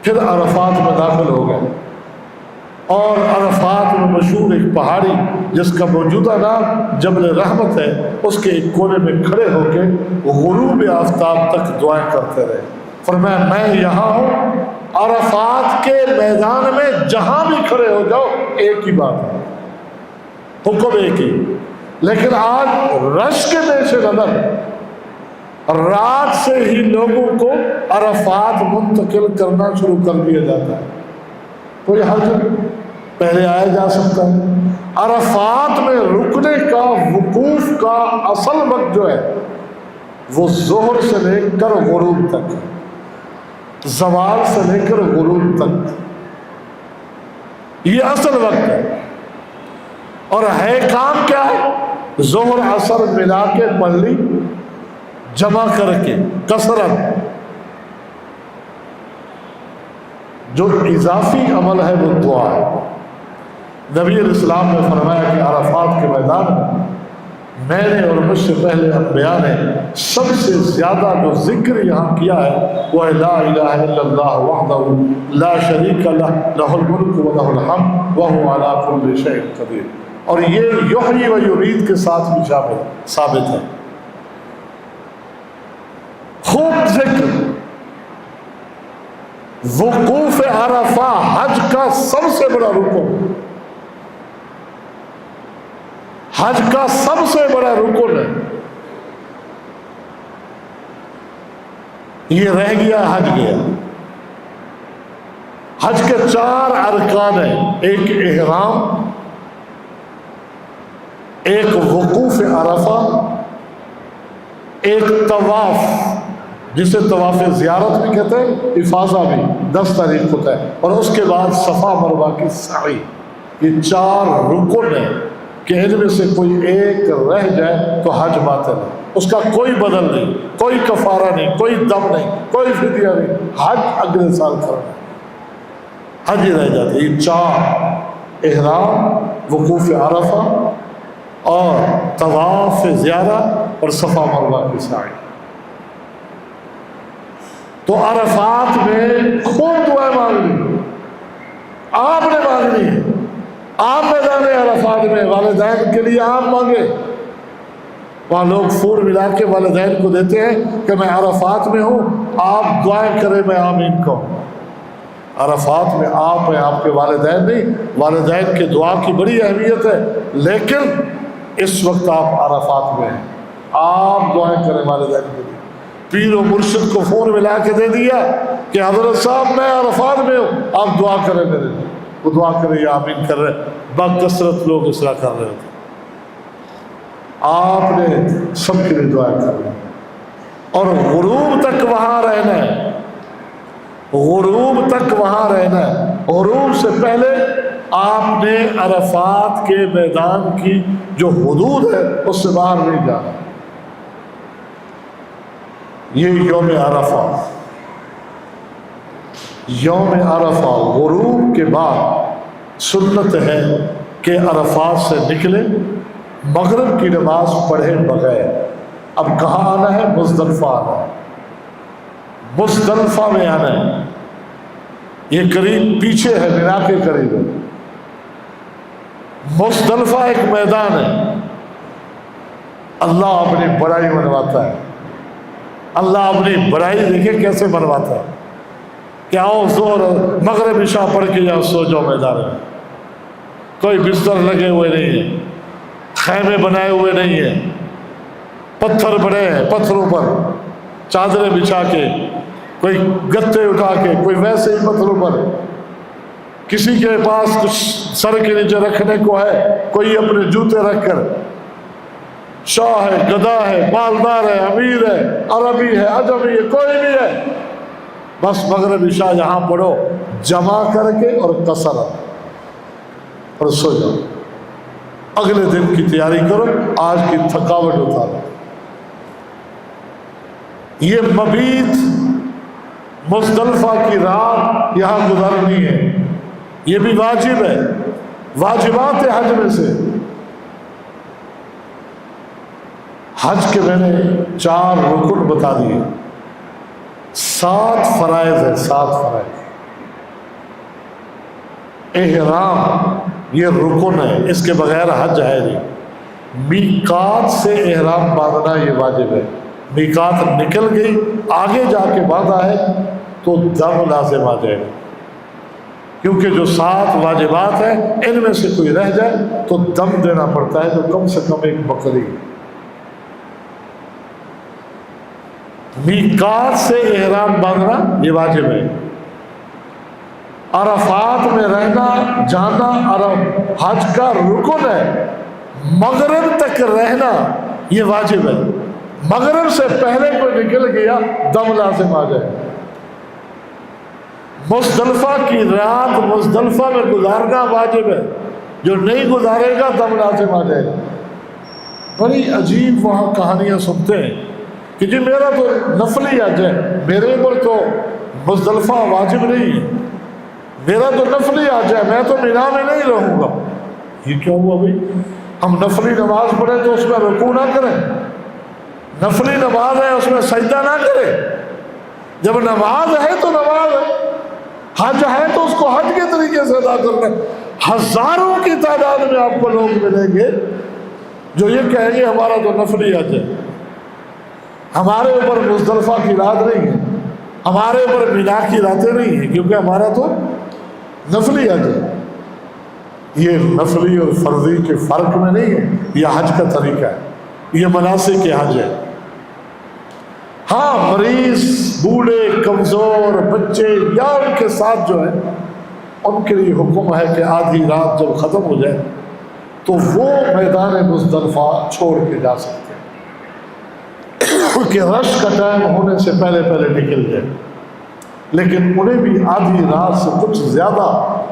پھر عرفات میں داخل ہو گئے. اور عرفات میں مشہور ایک پہاڑی جس کا موجودہ نام جبل رحمت ہے، اس کے ایک کونے میں کھڑے ہو کے غروب آفتاب تک دعائیں کرتے رہے. فرمایا میں یہاں ہوں، عرفات کے میدان میں جہاں بھی کھڑے ہو جاؤ ایک ہی بات ہے، حکم ایک ہی. لیکن آج رش کے پیش نظر رات سے ہی لوگوں کو عرفات منتقل کرنا شروع کر دیا جاتا ہے. کوئی حج پہلے آیا جا سکتا ہے. عرفات میں رکنے کا، وقوف کا اصل وقت جو ہے وہ ظہر سے لے کر غروب تک، زوال سے لے کر غروب تک، یہ اصل وقت ہے. اور ہے کام کیا ہے؟ ظہر عصر ملا کے پڑھ لی، جمع کر کے کثرت. جو اضافی عمل ہے وہ دعا ہے. نبی علیہ السلام نے فرمایا کہ عرفات کے میدان میں نے اور مجھ سے پہلے انبیاء نے سب سے زیادہ جو ذکر یہاں کیا ہے وہ ہے لا الہ الا اللہ وحدہ لا شریک لہ لہ الملک و لہ الحمد وہو علی کل شیء قدیر. اور یہ یحیی و یمیت کے ساتھ بھی ثابت ہے. خوب ذکر. وقوف عرفہ حج کا سب سے بڑا رکن، حج کا سب سے بڑا رکن ہے. یہ رہ گیا حج گیا. حج کے 4 ارکان ہیں، ایک احرام، ایک وقوف عرفہ، ایک طواف جسے طواف زیارت بھی کہتے ہیں، افاضہ بھی 10 تاریخ ہوتا ہے، اور اس کے بعد صفا مروہ کی سعی. یہ 4 رکن ہیں کہ ان میں سے کوئی ایک رہ جائے تو حج باطل ہے. اس کا کوئی بدل نہیں، کوئی کفارہ نہیں، کوئی دم نہیں، کوئی فدیہ نہیں. حج اگلے سال کرنا، حج ہی رہ جاتے. یہ 4 احرام، وقوف عرفہ اور طواف زیارت اور صفا مروہ کی سعی. تو عرفات میں خوب دعائیں مانگنی، آپ نے مانگنی ہے. آپ میدان عرفات میں والدین کے لیے آپ مانگے. وہاں لوگ پھول ملا کے والدین کو دیتے ہیں کہ میں عرفات میں ہوں، آپ دعائیں کریں میں آمین کہوں. عرفات میں آپ ہیں، آپ کے والدین نہیں. والدین کے دعا کی بڑی اہمیت ہے، لیکن اس وقت آپ عرفات میں ہیں، آپ دعائیں کریں والدین کے لیے. پیر و مرشد کو فون ملا کے دے دیا کہ حضرت صاحب میں عرفات میں ہوں، آپ دعا کریں میرے لیے. وہ دعا کریں یا آمین کر رہے. بکثرت لوگ اصلاح کر رہے ہوتے. آپ نے سب کے لیے دعائیں کرنی اور غروب تک وہاں رہنا ہے. غروب تک وہاں رہنا ہے. غروب سے پہلے آپ نے عرفات کے میدان کی جو حدود ہے اس سے باہر نہیں جانا. یہ یوم عرفہ، یوم عرفہ غروب کے بعد سنت ہے کہ عرفات سے نکلے، مغرب کی نماز پڑھے بغیر. اب کہاں آنا ہے؟ مزدلفہ آنا ہے. مزدلفہ میں آنا ہے. یہ قریب پیچھے ہے، مینا کے قریب ہے. مزدلفہ ایک میدان ہے. اللہ اپنی بڑائی منواتا ہے. اللہ اپنی بڑائی دیکھے کیسے منواتا ہے کہ آؤ زور مغرب عشاء پڑھ کے جاؤ سو جاؤ میدان میں. کوئی بستر لگے ہوئے نہیں ہیں، خیمے بنائے ہوئے نہیں ہیں، پتھر بڑے ہیں، پتھروں پر چادریں بچھا کے، کوئی گتے اٹھا کے، کوئی ویسے ہی پتھروں پر. کسی کے پاس کچھ سر کے نیچے رکھنے کو ہے، کوئی اپنے جوتے رکھ کر. شاہ ہے، گدا ہے، مالدار ہے، امیر ہے، عربی ہے، عجمی ہے، کوئی بھی ہے، بس مغرب عشاء یہاں پڑھو جمع کر کے اور قصر اور سو جاؤ. اگلے دن کی تیاری کرو، آج کی تھکاوٹ اتارو. یہ مبیت مزدلفہ کی رات یہاں گزارنی ہے. یہ بھی واجب ہے، واجبات حج میں سے. حج کے میں نے 4 رکن بتا دیے. 7 فرائض ہے، 7 فرائض. احرام یہ رکن ہے، اس کے بغیر حج ہے نہیں. میقات سے احرام باندھنا یہ واجب ہے. میقات نکل گئی، آگے جا کے باندھا ہے تو دم لازم آ جائے گا. کیونکہ جو 7 واجبات ہیں ان میں سے کوئی رہ جائے تو دم دینا پڑتا ہے، تو کم سے کم ایک بکری. میقات سے احرام باندھنا یہ واجب ہے. عرفات میں رہنا جانا حج کا رکن ہے. مغرب تک رہنا یہ واجب ہے. مغرب سے پہلے کوئی نکل گیا دم لازم آ جائے. مزدلفہ کی رات مزدلفہ میں گزارنا واجب ہے. جو نہیں گزارے گا دم لازم آ جائے گا. بڑی عجیب وہاں کہانیاں سنتے ہیں کہ جی میرا تو نفلی حج ہے، میرے اوپر تو مزدلفہ واجب نہیں ہے، میرا تو نفلی حج ہے، میں تو مینا میں نہیں رہوں گا. یہ کیا ہوا بھائی؟ ہم نفلی نماز پڑھیں تو اس میں رکوع نہ کریں؟ نفلی نماز ہے اس میں سجدہ نہ کریں؟ جب نماز ہے تو نماز ہے، حج ہے تو اس کو حج کے طریقے سے ادا کرنا. ہزاروں کی تعداد میں آپ کو لوگ ملیں گے جو یہ کہیں گے ہمارا تو نفلی حج ہے، ہمارے اوپر مزدلفہ کی رات نہیں ہے، ہمارے اوپر مینا کی راتیں نہیں ہیں، کیونکہ ہمارا تو نفلی حج ہے. یہ نفلی اور فرضی کے فرق میں نہیں ہے، یہ حج کا طریقہ ہے، یہ مناسک کے حج ہے. ہاں مریض، بوڑھے، کمزور، بچے یا ان کے ساتھ جو ہے ان کے لیے حکم ہے کہ آدھی رات جب ختم ہو جائے تو وہ میدان مزدلفہ چھوڑ کے جا سکتے ہیں کہ رش کا ٹائم ہونے سے پہلے پہلے نکل جائے. لیکن انہیں بھی آدھی رات سے کچھ زیادہ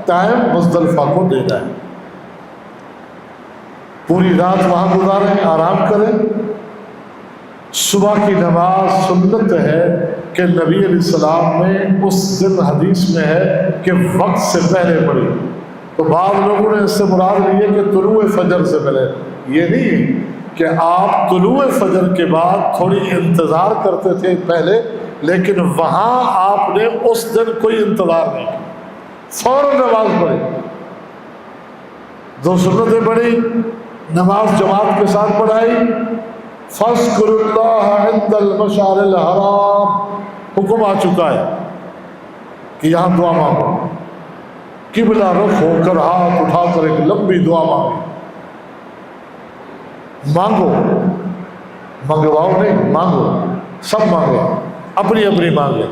ٹائم مزدلفہ کو دینا ہے. پوری رات وہاں گزاریں، آرام کریں. صبح کی نماز سنت ہے کہ نبی علیہ السلام نے اس دن حدیث میں ہے کہ وقت سے پہلے پڑھی. تو بعض لوگوں نے اس سے مراد لی ہے کہ طلوع فجر سے پہلے. یہ نہیں کہ آپ طلوع فجر کے بعد تھوڑی انتظار کرتے تھے پہلے، لیکن وہاں آپ نے اس دن کوئی انتظار نہیں کیا، فوراً نماز پڑھی. 2 سنتیں پڑھی، نماز جماعت کے ساتھ پڑھائی. فاذکروا اللہ عند المشعر الحرام، حکم آ چکا ہے کہ یہاں دعا مانگو. قبلہ رخ ہو کر ہاتھ اٹھا کر ایک لمبی دعا مانگو. منگواؤ نہیں، مانگو. سب مانگے، اپنی اپنی مانگے.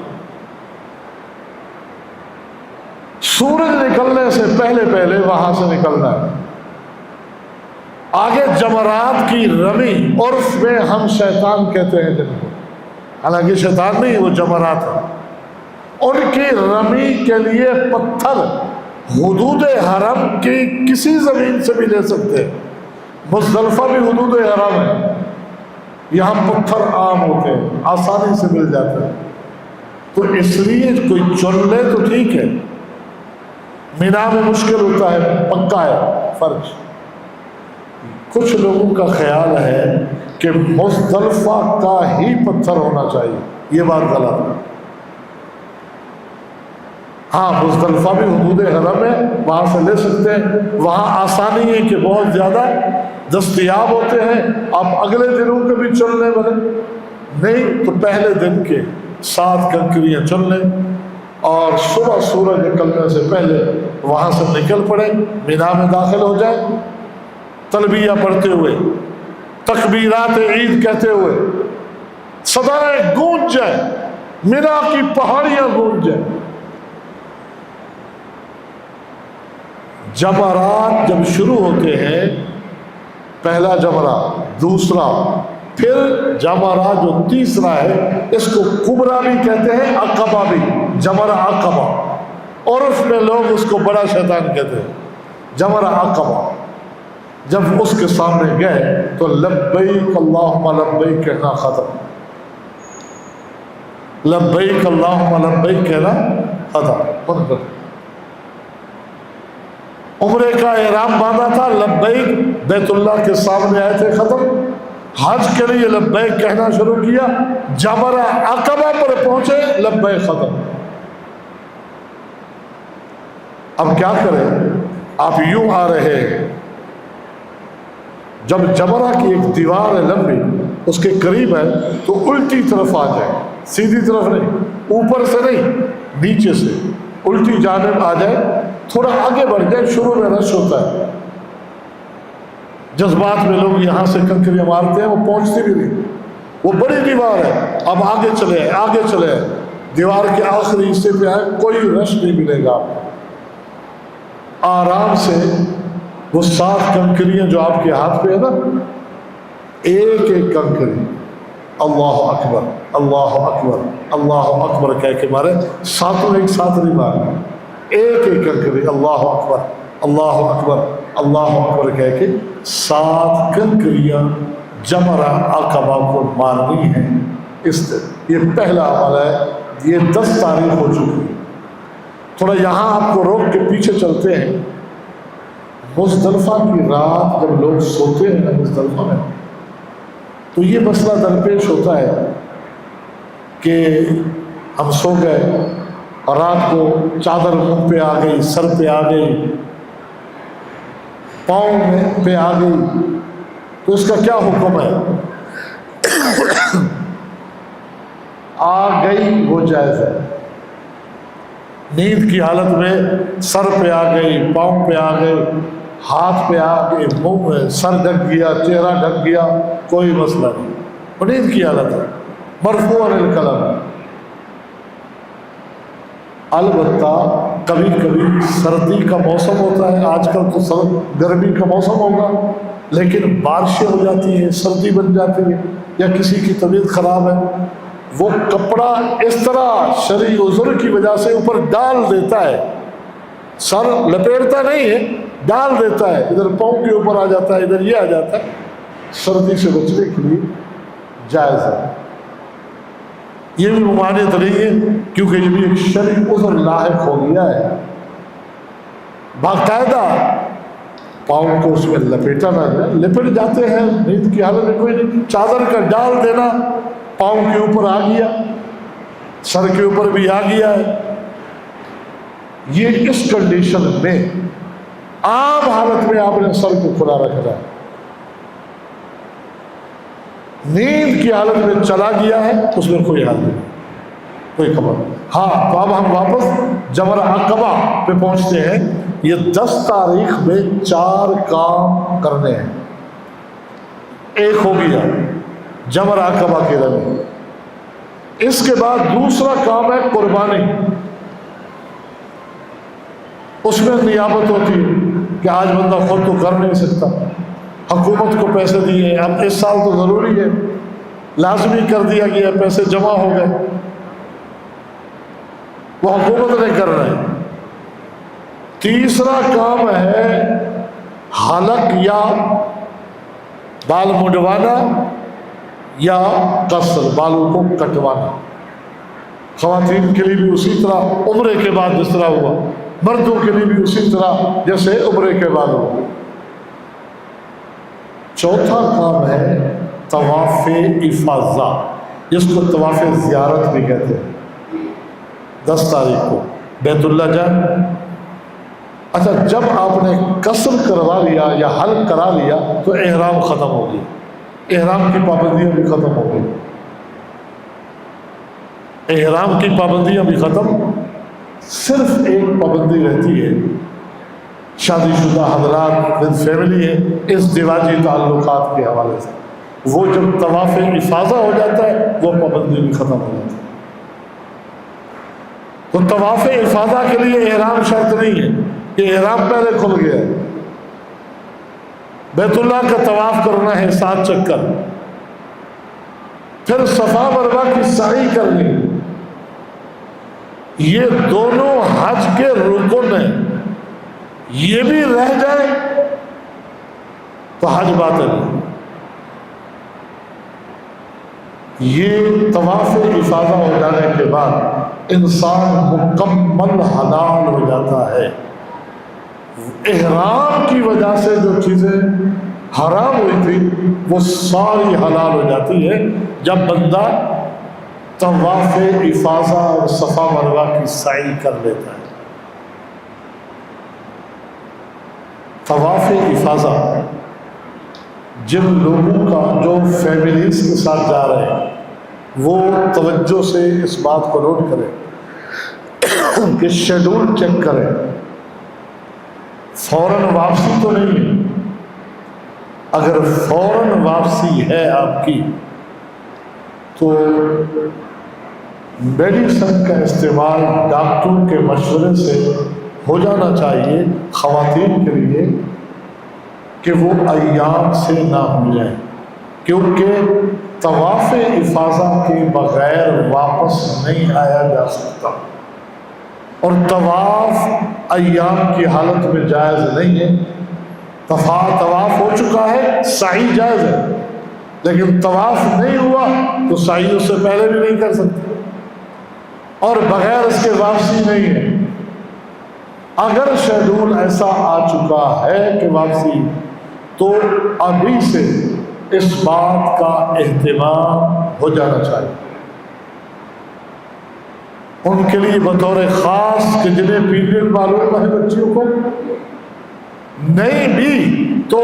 سورج نکلنے سے پہلے پہلے وہاں سے نکلنا ہے. آگے جمرات کی رمی، عرف میں ہم شیطان کہتے ہیں جن کو، حالانکہ شیطان نہیں، وہ جمرات ہے. ان کی رمی کے لیے پتھر حدود حرم کی کسی زمین سے بھی لے سکتے ہیں. مزدلفہ بھی حدود حرم ہے، یہاں پتھر عام ہوتے ہیں، آسانی سے مل جاتے ہیں. تو اس لیے کوئی چن لے تو ٹھیک ہے. مینا میں مشکل ہوتا ہے، پکا ہے فرض. کچھ لوگوں کا خیال ہے کہ مزدلفہ کا ہی پتھر ہونا چاہیے، یہ بات غلط ہے. ہاں مزدلفہ بھی حدود حرم ہے، وہاں سے لے سکتے ہیں. وہاں آسانی ہے کہ بہت زیادہ دستیاب ہوتے ہیں. آپ اگلے دنوں کے بھی چن لیں، بنے نہیں تو پہلے دن کے 7 کنکریاں چن لیں اور صبح سورج نکلنے سے پہلے وہاں سے نکل پڑے، مینا میں داخل ہو جائیں، تلبیہ پڑھتے ہوئے، تکبیرات عید کہتے ہوئے، صدائیں گونج جائیں، مینا کی پہاڑیاں گونج جائیں. جمرات جب شروع ہوتے ہیں، پہلا جمرہ، دوسرا، پھر جمرہ جو تیسرا ہے، اس کو کبرا بھی کہتے ہیں، عقبہ بھی، جمرہ عقبہ. اور اس میں لوگ اس کو بڑا شیطان کہتے ہیں، جمرہ عقبہ. جب اس کے سامنے گئے تو لبیک اللہم لبیک کہنا ختم. لبیک اللہم لبیک کہنا ختم. عمرے کا احرام باندھا تھا، لبیک بیت اللہ کے سامنے آئے تھے، ختم. حج کے لیے لبیک کہنا شروع کیا، جمرہ عقبہ پر پہنچے، لبیک ختم. اب کیا کریں؟ آپ یوں آ رہے ہیں، جب جمرہ کی ایک دیوار ہے لمبی، اس کے قریب ہے تو الٹی طرف آ جائے، سیدھی طرف نہیں، اوپر سے نہیں، نیچے سے الٹی جانب آ جائے، تھوڑا آگے بڑھ جائے. شروع میں رش ہوتا ہے، جذبات میں لوگ یہاں سے کنکریاں مارتے ہیں، وہ پہنچتی بھی نہیں. وہ بڑی دیوار ہے، اب آگے چلے آئے، آگے چلے آئے، دیوار کے آخری حصے پہ آئے، کوئی رش نہیں ملے گا. آرام سے وہ 7 کنکریاں جو آپ کے ہاتھ پہ ہے نا، ایک ایک کنکری اللہ اکبر اللہ اکبر اللہ اکبر کہہ کے مارے. 7 ایک ساتھ نہیں مارے، ایک ایک کنکری اللہ اکبر اللہ اکبر اللہ اکبر کہہ کے 7 کنکریاں جمرہ عقبہ کو مارنی ہے. اس یہ پہلا عمل ہے. یہ 10 تاریخ ہو چکی ہے. تھوڑا یہاں آپ کو روک کے پیچھے چلتے ہیں. مزدلفہ کی رات جب لوگ سوتے ہیں نا مزدلفہ میں، تو یہ مسئلہ درپیش ہوتا ہے کہ ہم سو گئے اور رات کو چادر منہ پہ آ گئی، سر پہ آ گئی، پاؤں میں پہ آ گئی، تو اس کا کیا حکم ہے؟ آ گئی وہ جائز ہے. نیند کی حالت میں سر پہ آ گئی، پاؤں پہ آ گئی، ہاتھ پہ آ گئی، منہ میں سر ڈھک گیا، چہرہ ڈھک گیا، کوئی مسئلہ نہیں. وہ نیند کی حالت ہے، مرفوع القلم. البتہ کبھی کبھی سردی کا موسم ہوتا ہے، آج کل تو گرمی کا موسم ہوگا، لیکن بارشیں ہو جاتی ہیں، سردی بن جاتی ہے، یا کسی کی طبیعت خراب ہے، وہ کپڑا اس طرح شرعی عذر کی وجہ سے اوپر ڈال دیتا ہے، سر لپیٹتا نہیں ہے، ڈال دیتا ہے، ادھر پاؤں کے اوپر آ جاتا ہے، ادھر یہ آ جاتا ہے، سردی سے بچنے کے لیے جائز ہے. یہ بھی ممانعت نہیں ہے، کیونکہ یہ بھی ایک شرعی عذر لاحق ہو گیا ہے. باقاعدہ پاؤں کو اس میں لپیٹا نہ جائے، لپٹ جاتے ہیں نیند کی حالت میں، کوئی نہیں، چادر کا ڈال دینا، پاؤں کے اوپر آ گیا، سر کے اوپر بھی آ گیا ہے. یہ اس کنڈیشن میں عام حالت میں آپ نے سر کو کھلا رکھنا ہے. نیند کی حالت میں چلا گیا ہے، اس میں کوئی حال نہیں، کوئی خبر نہیں. ہاں تو اب ہم واپس جمرہ عقبہ پہ پہنچتے ہیں. یہ 10 تاریخ میں 4 کام کرنے ہیں. ایک ہو گیا جمرہ عقبہ کے دن. اس کے بعد دوسرا کام ہے قربانی. اس میں نیابت ہوتی ہے کہ آج بندہ خود تو کر نہیں سکتا، حکومت کو پیسے دیے، اب اس سال تو ضروری ہے، لازمی کر دیا گیا، پیسے جمع ہو گئے. وہ حکومت نہیں کر رہے. تیسرا کام ہے حلق یا بال مڈوانا یا قصر، بالوں کو کٹوانا. خواتین کے لیے بھی اسی طرح عمرے کے بعد جس طرح ہوا، مردوں کے لیے بھی اسی طرح جیسے عمرے کے بعد ہوا. چوتھا کام ہے طواف افاضہ، جس کو طواف زیارت بھی کہتے ہیں. 10 تاریخ کو بیت اللہ جائیں. اچھا، جب آپ نے قصر کروا لیا یا حلق کرا لیا تو احرام ختم ہو گیا، احرام کی پابندیاں بھی ختم ہو گئی. احرام کی پابندیاں بھی ختم. صرف ایک پابندی رہتی ہے، شادی شدہ حضرات ود فیملی ہے، اس ازدواجی تعلقات کے حوالے سے، وہ جب طواف افاضہ ہو جاتا ہے وہ پابندی بھی ختم ہو جاتی ہے. تو طواف افاضہ کے لیے احرام شرط نہیں ہے کہ احرام پہلے کھل گیا. بیت اللہ کا طواف کرنا ہے 7 چکر، پھر صفا مروہ کی سعی کرنی. یہ دونوں حج کے رکن ہیں، یہ بھی رہ جائے تو حج باطل ہے. یہ طواف افاضہ ہو جانے کے بعد انسان مکمل حلال ہو جاتا ہے. احرام کی وجہ سے جو چیزیں حرام ہوئی تھی وہ ساری حلال ہو جاتی ہے جب بندہ طواف افاضہ اور صفا مروہ کی سعی کر لیتا ہے. طواف افاضہ جن لوگوں کا جو فیملیز کے ساتھ جا رہے ہیں وہ توجہ سے اس بات کو نوٹ کریں کہ شیڈول چیک کریں. فوراً واپسی تو نہیں ہے. اگر فوراً واپسی ہے آپ کی تو میڈیسن کا استعمال ڈاکٹروں کے مشورے سے ہو جانا چاہیے خواتین کے لیے کہ وہ ایام سے نہ ہو جائیں، کیونکہ طواف افاضہ کے بغیر واپس نہیں آیا جا سکتا، اور طواف ایام کی حالت میں جائز نہیں ہے. طواف ہو چکا ہے، سعی جائز ہے، لیکن طواف نہیں ہوا تو سعی اس سے پہلے بھی نہیں کر سکتے، اور بغیر اس کے واپسی نہیں ہے. اگر شیڈول ایسا آ چکا ہے کہ واپسی، تو ابھی سے اس بات کا اہتمام ہو جانا چاہیے. ان کے لیے بطور خاص کہ جنہیں پیریڈ معلوم ہے بچیوں کو، نہیں بھی تو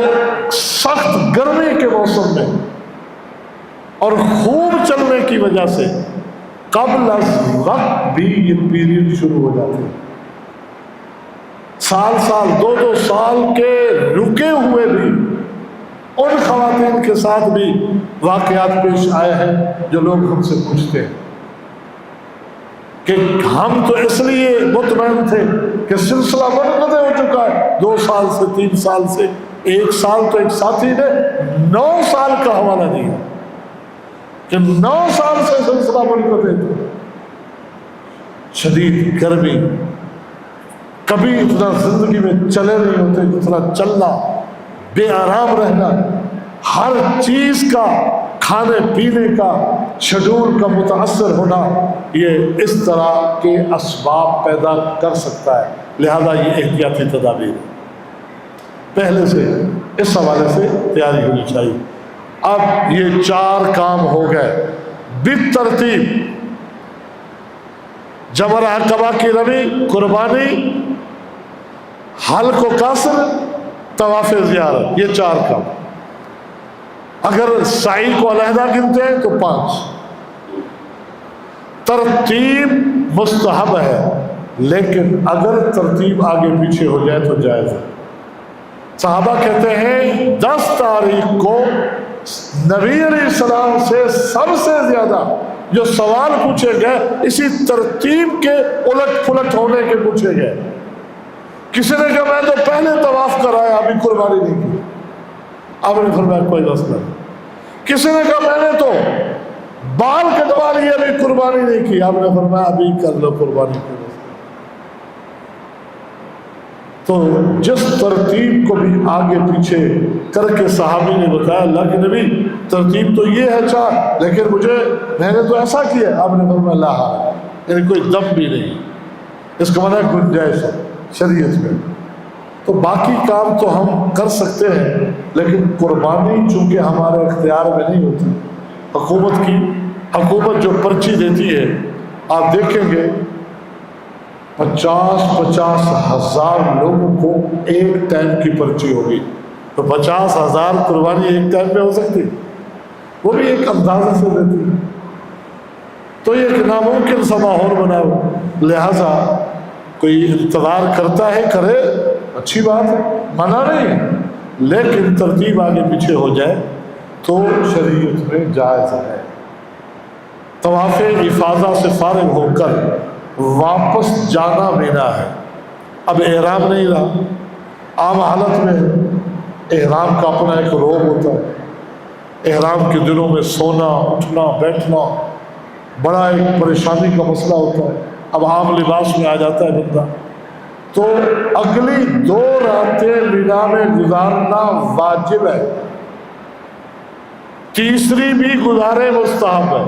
سخت گرمی کے موسم میں اور خوب چلنے کی وجہ سے قبل از وقت بھی یہ پیریڈ شروع ہو جاتے ہیں. سال 2 سال کے رکے ہوئے بھی ان خواتین کے ساتھ بھی واقعات پیش آئے ہیں جو لوگ ہم سے پوچھتے ہیں کہ ہم تو اس لیے مطمئن تھے کہ سلسلہ منقطع ہو چکا ہے 2 سال سے 3 سال سے. 1 سال تو ایک ساتھی نے 9 سال کا حوالہ دیا کہ 9 سال سے سلسلہ منقطع تھا. شدید گرمی، کبھی اتنا زندگی میں چلے نہیں ہوتے اتنا چلنا، بے آرام رہنا، ہر چیز کا کھانے پینے کا شیڈول کا متاثر ہونا، یہ اس طرح کے اسباب پیدا کر سکتا ہے. لہذا یہ احتیاطی تدابیر پہلے سے اس حوالے سے تیاری ہونی چاہیے. اب یہ 4 کام ہو گئے بالترتیب: جمرہ عقبہ کی رمی، قربانی، حلق و قصر، طواف زیارت. یہ 4 کام. اگر سعی کو علیحدہ گنتے ہیں تو 5. ترتیب مستحب ہے، لیکن اگر ترتیب آگے پیچھے ہو جائے تو جائز ہے. صحابہ کہتے ہیں 10 تاریخ کو نبی علیہ السلام سے سب سے زیادہ جو سوال پوچھے گئے اسی ترتیب کے الٹ پلٹ ہونے کے پوچھے گئے. کسی نے کہا میں تو پہلے طواف کرایا ابھی قربانی نہیں کی. آپ نے فرمایا کوئی مسئلہ نہیں. کسی نے کہا میں نے تو بال کٹوا لیے ابھی قربانی نہیں کی. آپ نے فرمایا ابھی کر لو قربانی کرو. تو جس ترتیب کو بھی آگے پیچھے کر کے صحابی نے بتایا اللہ کے نبی ترتیب تو یہ ہے چار، لیکن میں نے تو ایسا کیا، آپ نے فرمایا لا، یعنی کوئی دم بھی نہیں، اس کا معنی گنجائش ہے شریعت میں۔ تو باقی کام تو ہم کر سکتے ہیں، لیکن قربانی چونکہ ہمارے اختیار میں نہیں ہوتی، حکومت جو پرچی دیتی ہے، آپ دیکھیں گے 50 ہزار لوگوں کو ایک ٹائم کی پرچی ہوگی، تو 50,000 قربانی ایک ٹائم میں ہو سکتی، وہ بھی ایک اندازے سے دیتی، تو یہ ایک ناممکن سا ماحول بنا ہو، لہذا کوئی انتظار کرتا ہے کرے، اچھی بات ہے، منع نہیں، لیکن ترتیب آگے پیچھے ہو جائے تو شریعت میں جائز ہے۔ طواف افاضہ سے فارغ ہو کر واپس جانا مینا ہے، اب احرام نہیں رہا، عام حالت میں احرام کا اپنا ایک روب ہوتا ہے، احرام کے دنوں میں سونا اٹھنا بیٹھنا بڑا ایک پریشانی کا مسئلہ ہوتا ہے، اب عام لباس میں آ جاتا ہے بندہ، تو اگلی 2 راتیں مینا میں گزارنا واجب ہے، تیسری بھی گزارے مستحب ہے،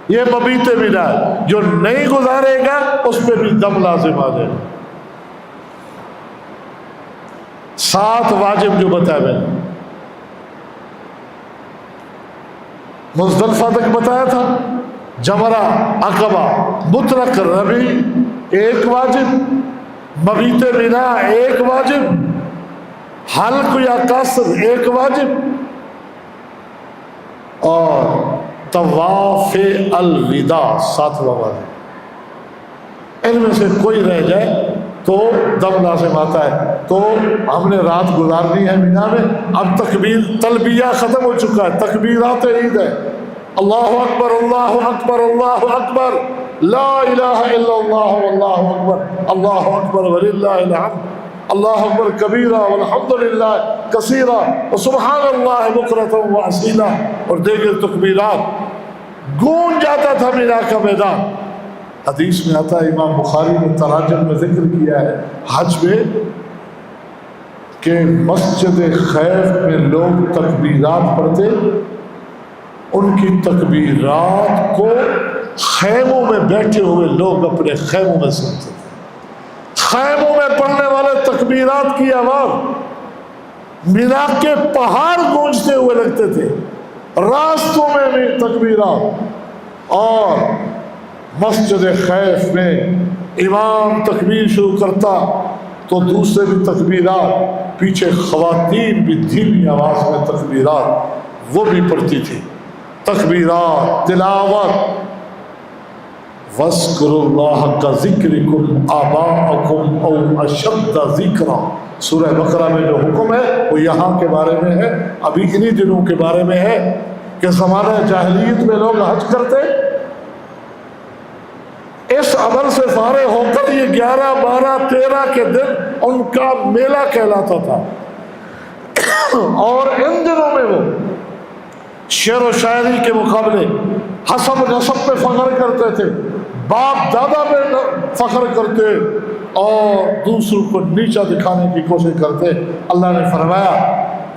یہ مبیت مینا ہے، جو نہیں گزارے گا اس پہ بھی دم لازم آ جائے گا۔ 7 واجب جو بتایا میں نے، مزدلفہ تک بتایا تھا، جمرہ عقبہ مطلق رمی ایک واجب، مبیت مینا ایک واجب، حلق یا قصر ایک واجب، اور طواف الوداع 7واں واجب۔ ان میں سے کوئی رہ جائے تو دم لازم آتا ہے۔ تو ہم نے رات گزارنی ہے مینا میں، اب تلبیہ ختم ہو چکا ہے، تکبیرات عید ہے، اللہ اکبر اللہ اکبر اللہ اکبر، لا الہ الا اللہ واللہ اکبر، اللہ اکبر وللہ الحمد، اللہ اکبر کبیرہ والحمد للہ کثیرہ وسبحان اللہ بکرۃ واصیلا، اور دیگر تکبیرات، گونج جاتا تھا مینا کا میدان۔ حدیث میں آتا ہے، امام بخاری نے تراجم میں ذکر کیا ہے حج میں، کہ مسجد خیف میں لوگ تکبیرات پڑھتے، ان کی تکبیرات کو خیموں میں بیٹھے ہوئے لوگ اپنے خیموں میں سنتے تھے۔ خیموں میں پڑھنے والے تکبیرات کی آواز مینا کے پہاڑ گونجتے ہوئے لگتے تھے، راستوں میں بھی تکبیرات، اور مسجد خیف میں امام تکبیر شروع کرتا تو دوسرے بھی تکبیرات، پیچھے خواتین بھی دھیمی آواز میں تکبیرات وہ بھی پڑھتی تھی، تکبیرات، تلاوت۔ وَاذْكُرُوا اللَّهَ كَذِكْرِكُمْ آبَاءَكُمْ أَوْ أَشَدَّ ذِكْرًا، سورہ بقرہ میں جو حکم ہے وہ یہاں کے بارے میں ہے، ابھی انہی دنوں کے بارے میں ہے کہ زمانہ جاہلیت میں لوگ حج کرتے، اس عمل سے فارغ ہو کر یہ 11، 12، 13 کے دن ان کا میلہ کہلاتا تھا، اور ان دنوں میں وہ شعر و شاعری کے مقابلے حسب نسب پہ فخر کرتے تھے، باپ دادا پہ فخر کرتے، اور دوسروں کو نیچا دکھانے کی کوشش کرتے۔ اللہ نے فرمایا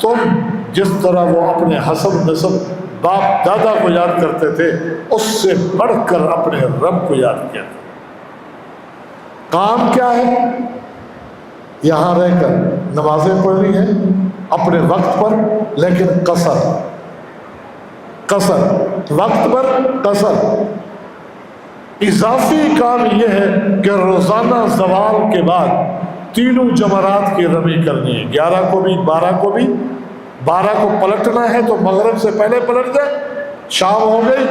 تم جس طرح وہ اپنے حسب نسب باپ دادا کو یاد کرتے تھے، اس سے بڑھ کر اپنے رب کو یاد کیا۔ کام کیا ہے؟ یہاں رہ کر نمازیں پڑھنی ہیں اپنے وقت پر، لیکن قصر وقت پر قصر۔ اضافی کام یہ ہے کہ روزانہ زوال کے بعد تینوں جمرات کی رمی کرنی ہے، 11 کو بھی 12 کو بھی، 12 کو پلٹنا ہے تو مغرب سے پہلے پلٹ جائے، شام ہو گئی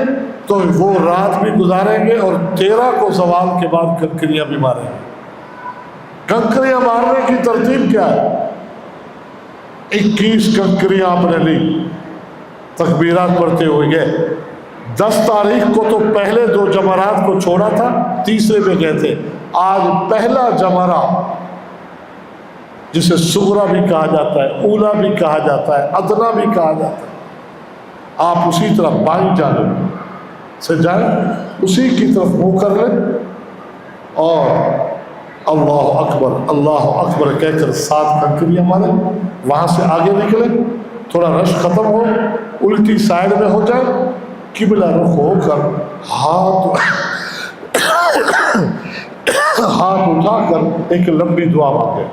تو وہ رات بھی گزاریں گے، اور 13 کو زوال کے بعد کنکریاں بھی ماریں گے۔ کنکریاں مارنے کی ترتیب کیا ہے؟ 21 کنکریاں آپ نے لی، تکبیرات پڑھتے ہوئے گئے۔ 10 تاریخ کو تو پہلے 2 جمرات کو چھوڑا تھا، تیسرے پہ گئے تھے۔ آج پہلا جمرہ جسے صغرا بھی کہا جاتا ہے، اولا بھی کہا جاتا ہے، ادنا بھی کہا جاتا ہے، آپ اسی طرف بائیں جانب سے جائیں، اسی کی طرف منہ کر لیں، اور اللہ اکبر کہہ کر 7 کنکریاں مارے، وہاں سے آگے نکلے، تھوڑا رش ختم ہو، الٹی سائڈ میں ہو جائے، قبلہ رخ ہو کر ہاتھ اٹھا کر ایک لمبی دعا مانگے،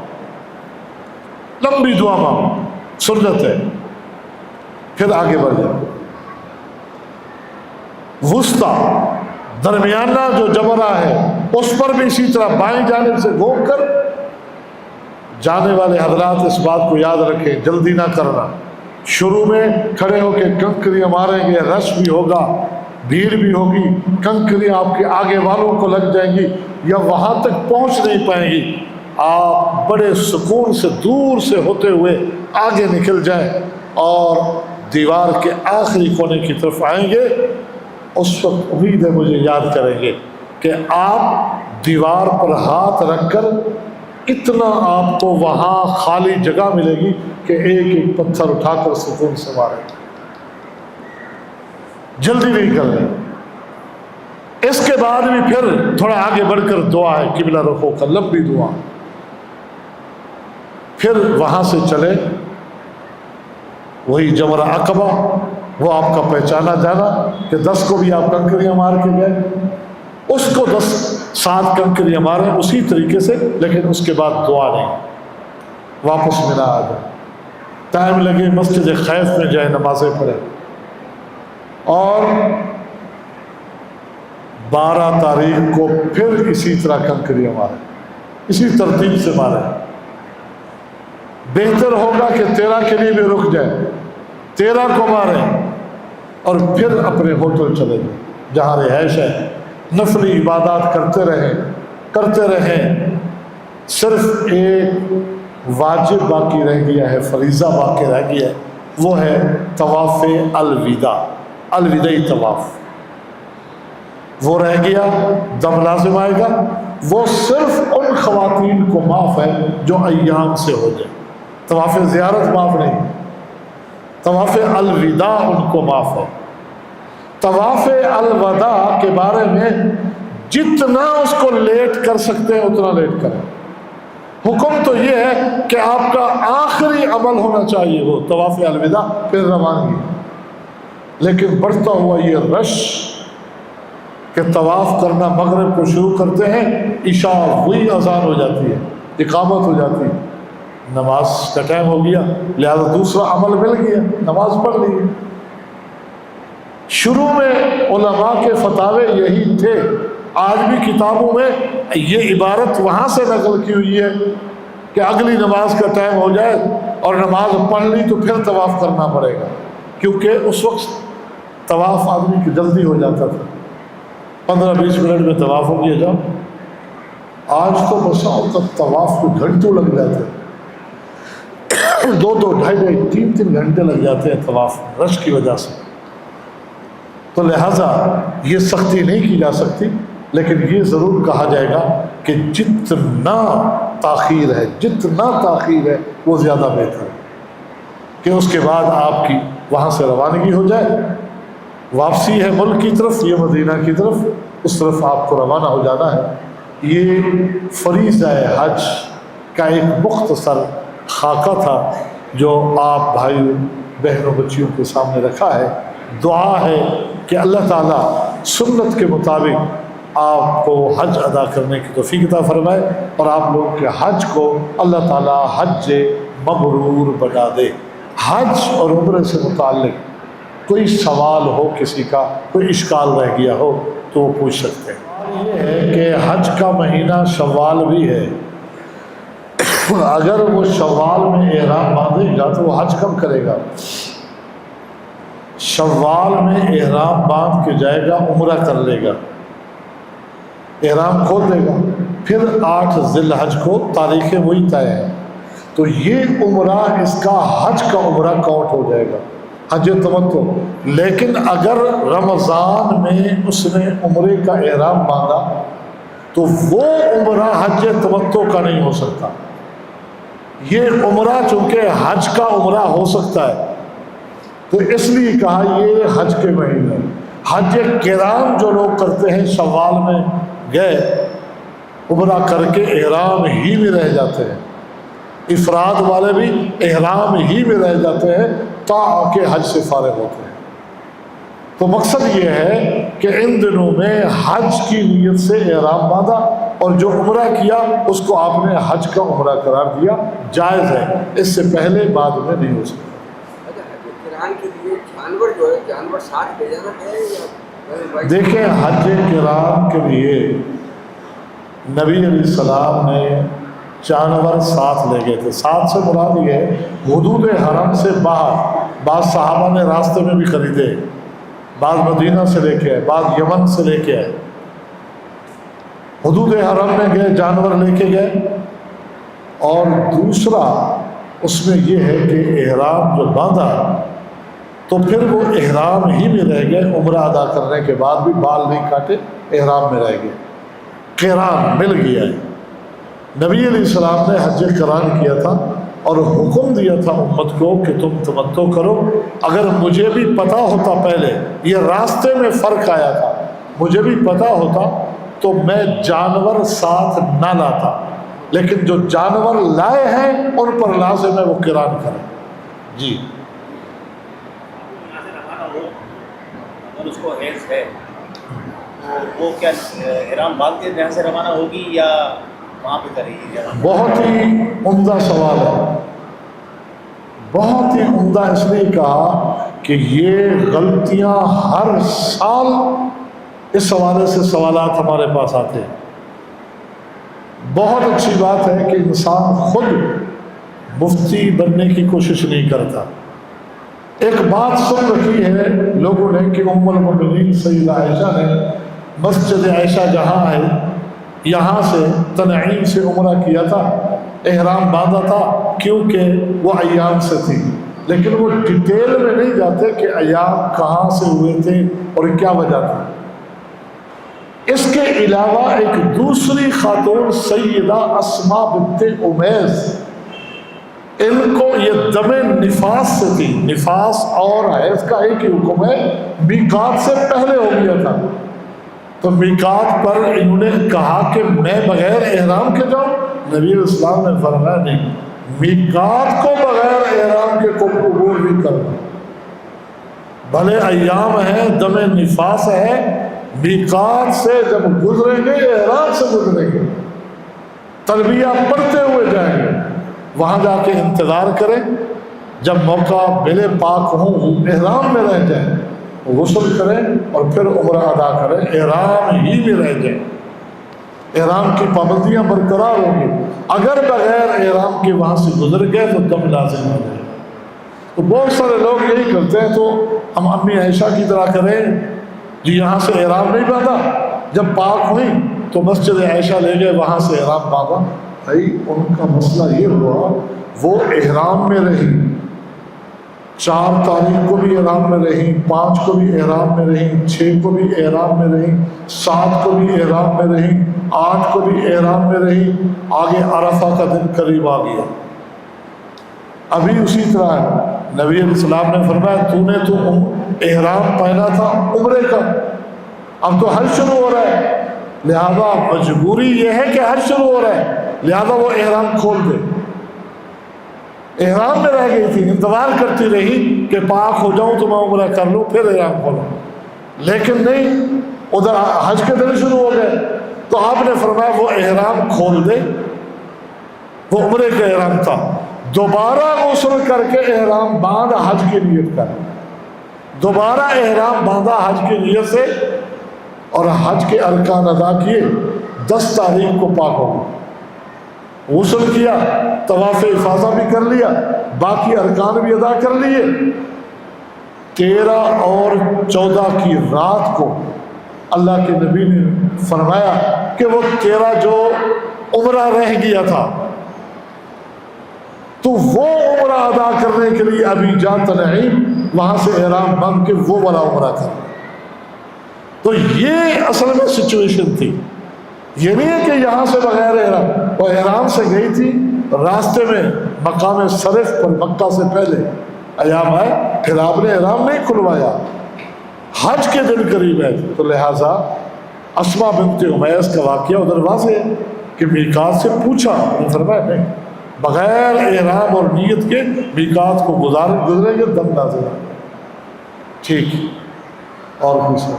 لمبی دعا مانگے، سنت ہے، پھر آگے بڑھ جائے۔ وسطی درمیانہ جو جبرہ ہے اس پر بھی اسی طرح بائیں جانب سے گھوم کر، جانے والے حضرات اس بات کو یاد رکھیں، جلدی نہ کرنا، شروع میں کھڑے ہو کے کنکریاں ماریں گے، رش بھی ہوگا، بھیڑ بھی ہوگی، کنکریاں آپ کے آگے والوں کو لگ جائیں گی یا وہاں تک پہنچ نہیں پائیں گی، آپ بڑے سکون سے دور سے ہوتے ہوئے آگے نکل جائیں اور دیوار کے آخری کونے کی طرف آئیں گے۔ اس وقت امید ہے مجھے یاد کریں گے کہ آپ دیوار پر ہاتھ رکھ کر اتنا آپ کو وہاں خالی جگہ ملے گی کہ ایک ایک پتھر اٹھا کر سکون سے ماریں، جلدی نہیں کر رہے۔ اس کے بعد بھی پھر تھوڑا آگے بڑھ کر دعا ہے، قبلہ رخ ہو کر لمبی دعا، پھر وہاں سے چلے، وہی جمرہ عقبہ، وہ آپ کا پہچانا جانا کہ 10 کو بھی آپ کنکریاں مار کے گئے، اس کو 7 کنکریاں ماریں اسی طریقے سے، لیکن اس کے بعد دعا نہیں، واپس ملا آ جائے، ٹائم لگے مسجد خیف میں جائے، نمازیں پڑھے، اور 12 تاریخ کو پھر اسی طرح کنکریاں ماریں، اسی ترتیب سے ماریں۔ بہتر ہوگا کہ 13 کے لیے بھی رک جائے، 13 کو ماریں اور پھر اپنے ہوٹل چلے جائیں جہاں رہائش ہے، نفلی عبادات کرتے رہیں۔ صرف ایک واجب باقی رہ گیا ہے، فریضہ باقی رہ گیا ہے، وہ ہے طواف الوداع، الوداعی طواف، وہ رہ گیا، دم لازم آئے گا، وہ صرف ان خواتین کو معاف ہے جو ایام سے ہو جائے، طواف زیارت معاف نہیں، طواف الوداع ان کو معاف ہے۔ طواف الوداع کے بارے میں جتنا اس کو لیٹ کر سکتے ہیں اتنا لیٹ کریں، حکم تو یہ ہے کہ آپ کا آخری عمل ہونا چاہیے وہ طواف الوداع، پھر روانگی، لیکن بڑھتا ہوا یہ رش کہ طواف کرنا مغرب کو شروع کرتے ہیں، عشاء وہی اذان ہو جاتی ہے، اقامت ہو جاتی ہے، نماز کا ٹائم ہو گیا، لہذا دوسرا عمل مل گیا، نماز پڑھ لی۔ شروع میں علماء کے فتاوے یہی تھے، آج بھی کتابوں میں یہ عبارت وہاں سے نقل کی ہوئی ہے کہ اگلی نماز کا ٹائم ہو جائے اور نماز پڑھ لی تو پھر طواف کرنا پڑے گا، کیونکہ اس وقت طواف آدمی کی جلدی ہو جاتا تھا، 15-20 منٹ میں طواف ہو گیا جاؤ۔ آج تو بسا اوقات طواف کو گھنٹوں لگ جاتے ہیں، 2-2, 2.5, 3 گھنٹے لگ جاتے ہیں طواف رش کی وجہ سے، تو لہٰذا یہ سختی نہیں کی جا سکتی، لیکن یہ ضرور کہا جائے گا کہ جتنا تاخیر ہے وہ زیادہ بہتر ہے کہ اس کے بعد آپ کی وہاں سے روانگی ہو جائے، واپسی ہے ملک کی طرف، یہ مدینہ کی طرف، اس طرف آپ کو روانہ ہو جانا ہے۔ یہ فریضہ حج کا ایک مختصر خاکہ تھا جو آپ بھائی بہنوں بچیوں کے سامنے رکھا ہے۔ دعا ہے کہ اللہ تعالیٰ سنت کے مطابق آپ کو حج ادا کرنے کی توفیق عطا فرمائے اور آپ لوگوں کے حج کو اللہ تعالیٰ حج مبرور بنا دے۔ حج اور عمرے سے متعلق کوئی سوال ہو کسی کا، کوئی اشکال رہ گیا ہو تو وہ پوچھ سکتے ہیں۔ یہ ہے کہ حج کا مہینہ شوال بھی ہے، اگر وہ شوال میں احرام باندھے گا تو وہ حج کب کرے گا؟ شوال میں احرام باندھ کے جائے گا، عمرہ کر لے گا، احرام کھول دے گا، پھر 8 ذی الحج کو تاریخ وہی طے ہے، تو یہ عمرہ اس کا حج کا عمرہ کاؤنٹ ہو جائے گا، حج تمتع۔ لیکن اگر رمضان میں اس نے عمرے کا احرام باندھا تو وہ عمرہ حج تمتع کا نہیں ہو سکتا، یہ عمرہ چونکہ حج کا عمرہ ہو سکتا ہے تو اس لیے کہا یہ حج کے مہینے۔ حج کرام جو لوگ کرتے ہیں شوال میں گئے عمرہ کر کے احرام ہی میں رہ جاتے ہیں، افراد والے بھی احرام ہی میں رہ جاتے ہیں تا کہ حج سے فارغ ہوتے ہیں۔ تو مقصد یہ ہے کہ ان دنوں میں حج کی نیت سے احرام باندھا اور جو عمرہ کیا اس کو آپ نے حج کا عمرہ قرار دیا، جائز ہے، اس سے پہلے بعد میں نہیں ہو سکتا۔ قرآن کے لیے جانور جو ہے جانور ساتھ لے جانا ہے یا دیکھیں حج کرام کے لیے نبی علیہ السلام نے جانور ساتھ لے گئے تھے۔ ساتھ سے مراد یہ ہے حدود حرم سے باہر، بعض صحابہ نے راستے میں بھی خریدے، بعض مدینہ سے لے کے آئے، بعض یمن سے لے کے آئے، حدود حرم میں گئے، جانور لے کے گئے۔ اور دوسرا اس میں یہ ہے کہ احرام جو باندھا تو پھر وہ احرام ہی میں رہ گئے، عمرہ ادا کرنے کے بعد بھی بال نہیں کاٹے، احرام میں رہ گئے، قران مل گیا ہے۔ نبی علیہ السلام نے حج قران کیا تھا اور حکم دیا تھا امت کو کہ تم تمتع کرو۔ اگر مجھے بھی پتہ ہوتا، پہلے یہ راستے میں فرق آیا تھا، مجھے بھی پتہ ہوتا تو میں جانور ساتھ نہ لاتا، لیکن جو جانور لائے ہیں ان پر لازم ہے وہ قران کریں۔ جی اگر اس کو حیض ہے تو وہ کیا احرام باندھ کے یہاں سے روانہ ہوگی یا وہاں پہ کرے گی؟ بہت ہی عمدہ سوال ہے، بہت ہی عمدہ، اس لیے کہا کہ یہ غلطیاں ہر سال اس حوالے سے سوالات ہمارے پاس آتے ہیں۔ بہت اچھی بات ہے کہ انسان خود مفتی بننے کی کوشش نہیں کرتا۔ ایک بات سن رکھی ہے لوگوں نے کہ ام المؤمنین سیدہ عائشہ نے مسجد عائشہ جہاں ہے یہاں سے تنعیم سے عمرہ کیا تھا، احرام باندھا تھا کیونکہ وہ ایام سے تھی، لیکن وہ ڈیٹیل میں نہیں جاتے کہ ایام کہاں سے ہوئے تھے اور کیا وجہ تھی۔ اس کے علاوہ ایک دوسری خاتون سیدہ اسماء بنت امیس، ان کو یہ دم نفاس سے تھی، نفاس اور حیض کا ایک ہی حکم ہے، میقات سے پہلے ہو گیا تھا، تو میقات پر انہوں نے کہا کہ میں بغیر احرام کے جاؤں؟ نبی علیہ السلام نے فرمایا نہیں، میقات کو بغیر احرام کے کوئی عبور نہیں کرنا، بھلے ایام ہے، دم نفاس ہے، میقات سے جب گزریں گے احرام سے گزریں گے، تلبیہ پڑھتے ہوئے جائیں گے، وہاں جا کے انتظار کریں، جب موقع ملے پاک ہوں احرام میں رہ جائیں، غسل کریں اور پھر عمرہ ادا کریں، احرام ہی میں رہ جائیں، احرام کی پابندیاں برقرار ہوں گی۔ اگر بغیر احرام کے وہاں سے گزر گئے تو دم لازم ہو جائے۔ تو بہت سارے لوگ یہی کرتے ہیں، تو ہم امی عائشہ کی طرح کریں جو یہاں سے احرام نہیں باندھا، جب پاک ہوئی تو مسجد عائشہ لے گئے، وہاں سے احرام باندھا۔ بھائی ان کا مسئلہ یہ ہوا وہ احرام میں رہی، 4 تاریخ کو بھی احرام میں رہی، 5 کو بھی احرام میں رہی، 6 کو بھی احرام میں رہی، 7 کو بھی احرام میں رہی، 8 کو بھی احرام میں رہی، آگے عرفہ کا دن قریب آ گیا، ابھی اسی طرح ہے۔ نبی علیہ السلام نے فرمایا تو نے تو احرام پہنا تھا عمرے کا، اب تو حج شروع ہو رہا ہے، لہذا مجبوری یہ ہے کہ حج شروع ہو رہا ہے، لہذا وہ احرام کھول دے۔ احرام میں رہ گئی تھی، انتظار کرتی رہی کہ پاک ہو جاؤں تو میں عمرہ کر لوں پھر احرام کھولوں، لیکن نہیں، ادھر حج کے دن شروع ہو گئے، تو آپ نے فرمایا وہ احرام کھول دے، وہ عمرے کا احرام تھا، دوبارہ غسل کر کے احرام باندھ حج کی نیت کر، دوبارہ احرام باندھا حج کی نیت سے، اور حج کے ارکان ادا کیے، 10 تاریخ کو پاک ہو گئے، غسل کیا، طواف افاضہ بھی کر لیا، باقی ارکان بھی ادا کر لیے۔ 13 اور 14 کی رات کو اللہ کے نبی نے فرمایا کہ وہ 13 جو عمرہ رہ گیا تھا تو وہ عمرہ ادا کرنے کے لیے ابھی جا تنعیم، وہاں سے احرام باندھ کے وہ والا عمرہ کر۔ تو یہ اصل میں سچویشن تھی، یہ نہیں ہے کہ یہاں سے بغیر احرام، وہ احرام سے گئی تھی، راستے میں مقام صرف پر مکہ سے پہلے ایام ہے، پھر آپ نے احرام نہیں کھلوایا، حج کے دن قریب ہے، تو لہٰذا اسماء بنت امیس کا واقعہ ادھر واضح ہے کہ میقات سے پوچھا، انہوں نے فرمایا نہیں، بغیر احرام اور نیت کے میقات کو گزریں گے دم نازل آئے گا۔ ٹھیک، اور پوچھا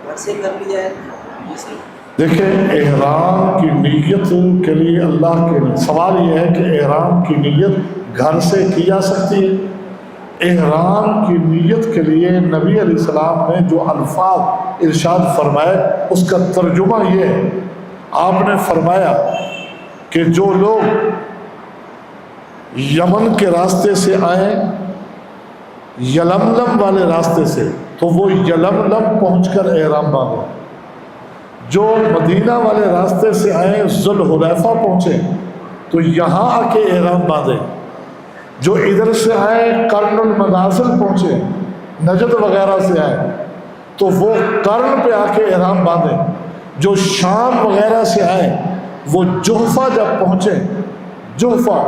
گھر سے کر لی جائے جیسے دیکھیں احرام کی نیت کے لیے اللہ کے سوال یہ ہے کہ احرام کی نیت گھر سے کی جا سکتی ہے؟ احرام کی نیت کے لیے نبی علیہ السلام نے جو الفاظ ارشاد فرمائے اس کا ترجمہ یہ ہے، آپ نے فرمایا کہ جو لوگ یمن کے راستے سے آئیں، یلملم والے راستے سے، تو وہ یلملم پہنچ کر احرام باندھیں۔ جو مدینہ والے راستے سے آئیں ذوالحلیفہ پہنچے تو یہاں آ کے احرام باندھیں۔ جو ادھر سے آئیں قرن المنازل پہنچے، نجد وغیرہ سے آئیں تو وہ قرن پہ آ کے احرام باندھیں۔ جو شام وغیرہ سے آئیں وہ جحفہ جب پہنچے، جحفہ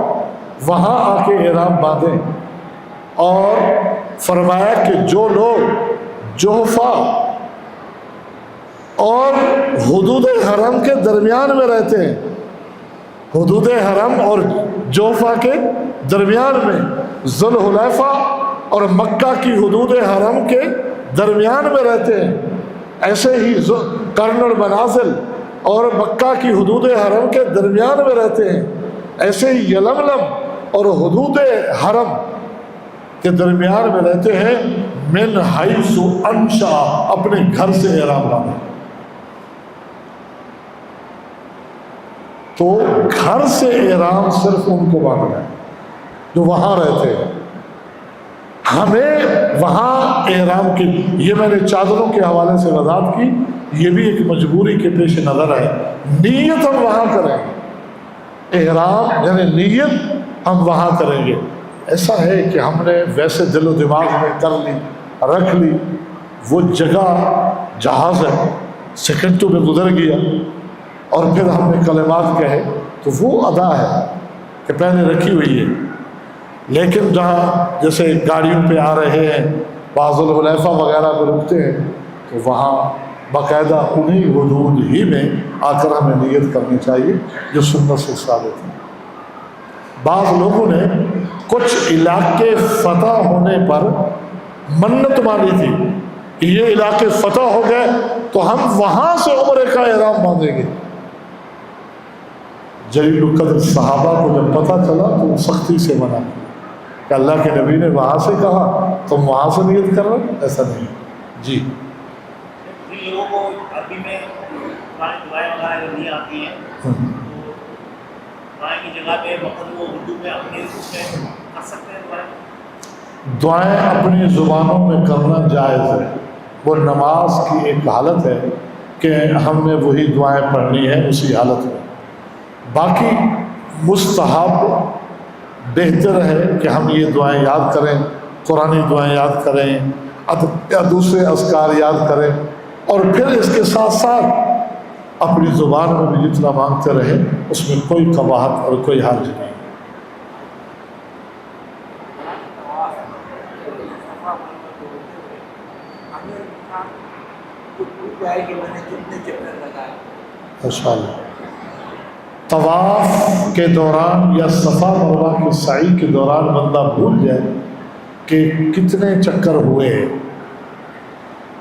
وہاں آ کے احرام باندھیں۔ اور فرمایا کہ جو لوگ جحفہ اور حدود حرم کے درمیان میں رہتے ہیں، حدود حرم اور جحفہ کے درمیان میں، ذوالحلیفہ اور مکہ کی حدود حرم کے درمیان میں رہتے ہیں، ایسے ہی قرن المنازل اور مکہ کی حدود حرم کے درمیان میں رہتے ہیں، ایسے ہی یلملم اور حدود حرم کے درمیان میں رہتے ہیں۔ من حیث انشا، اپنے گھر سے احرام باندھیں۔ تو گھر سے احرام صرف ان کو باندھنا ہے جو وہاں رہتے ہیں۔ ہمیں وہاں احرام کی، یہ میں نے چادروں کے حوالے سے وضاحت کی، یہ بھی ایک مجبوری کے پیش نظر ہے۔ نیت ہم وہاں کریں گے، احرام یعنی نیت ہم وہاں کریں گے۔ ایسا ہے کہ ہم نے ویسے دل و دماغ میں کر لی، رکھ لی، وہ جگہ جہاز ہے، سیکنڈوں میں گزر گیا، اور پھر ہم نے کلمات کہے تو وہ ادا ہے کہ پہلے رکھی ہوئی ہے۔ لیکن جہاں جیسے گاڑیوں پہ آ رہے ہیں، بعض الحلیفہ وغیرہ پہ رکتے ہیں، تو وہاں باقاعدہ انہی حدود ہی میں آ کر ہمیں نیت کرنی چاہیے جو سنت سے ثابت ہے۔ بعض لوگوں نے کچھ علاقے فتح ہونے پر منت مانی تھی کہ یہ علاقے فتح ہو گئے تو ہم وہاں سے عمرے کا احرام باندھیں گے۔ جلیل القدر صحابہ کو جب پتہ چلا تو وہ سختی سے منع کیا کہ اللہ کے نبی نے وہاں سے کہا تم وہاں سے نیت کر رہے ہو، ایسا نہیں۔ جی جن لوگوں کو عربی میں دعائیں وغیرہ جو نہیں آتی ہیں تو دعائیں کی جگہ پہ وقت وہ اردو میں اپنی اس میں کر سکتے ہیں۔ دعائیں اپنی زبانوں میں کرنا جائز ہے، وہ نماز کی ایک حالت ہے کہ ہم نے وہی دعائیں پڑھنی ہیں اسی حالت میں۔ باقی مستحب بہتر ہے کہ ہم یہ دعائیں یاد کریں، قرآنی دعائیں یاد کریں یا دوسرے اذکار یاد کریں، اور پھر اس کے ساتھ ساتھ اپنی زبان میں بھی جتنا مانگتے رہیں، اس میں کوئی قباحت اور کوئی حرج نہیں۔ ماشاءاللہ، طواف کے دوران یا صفا مروہ کی سعی کے دوران بندہ بھول جائے کہ کتنے چکر ہوئے ہیں،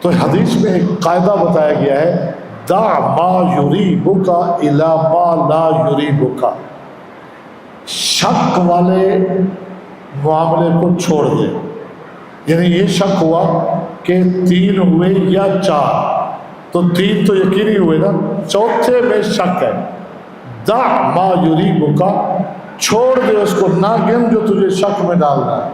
تو حدیث میں ایک قاعدہ بتایا گیا ہے، دع ما یریبک الی ما لا یریبک، شک والے معاملے کو چھوڑ دے۔ یعنی یہ شک ہوا کہ 3 ہوئے یا 4، تو 3 تو یقینی ہوئے نا، چوتھے میں شک ہے، دع ما یریبک، چھوڑ دے اس کو، نہ گن جو تجھے شک میں ڈالنا ہے۔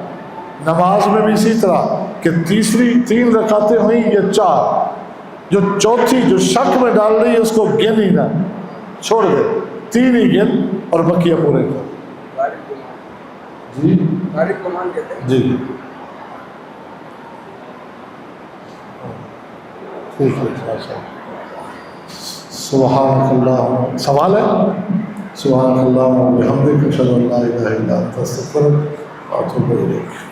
نماز میں بھی اسی طرح کہ تیسری 3 رکعتیں ہوئیں یا 4، جو چوتھی جو شک میں ڈال رہی ہے اس کو گن ہی نہ، چھوڑ دے، 3 ہی گن اور بقیہ پورے کر۔ جی جی ٹھیک ہے، سبحان اللہ۔ سوال ہے؟ سبحان اللہ و بحمدہ، اشہد ان لا الہ الا انت، استغفرک و اتوب الیک۔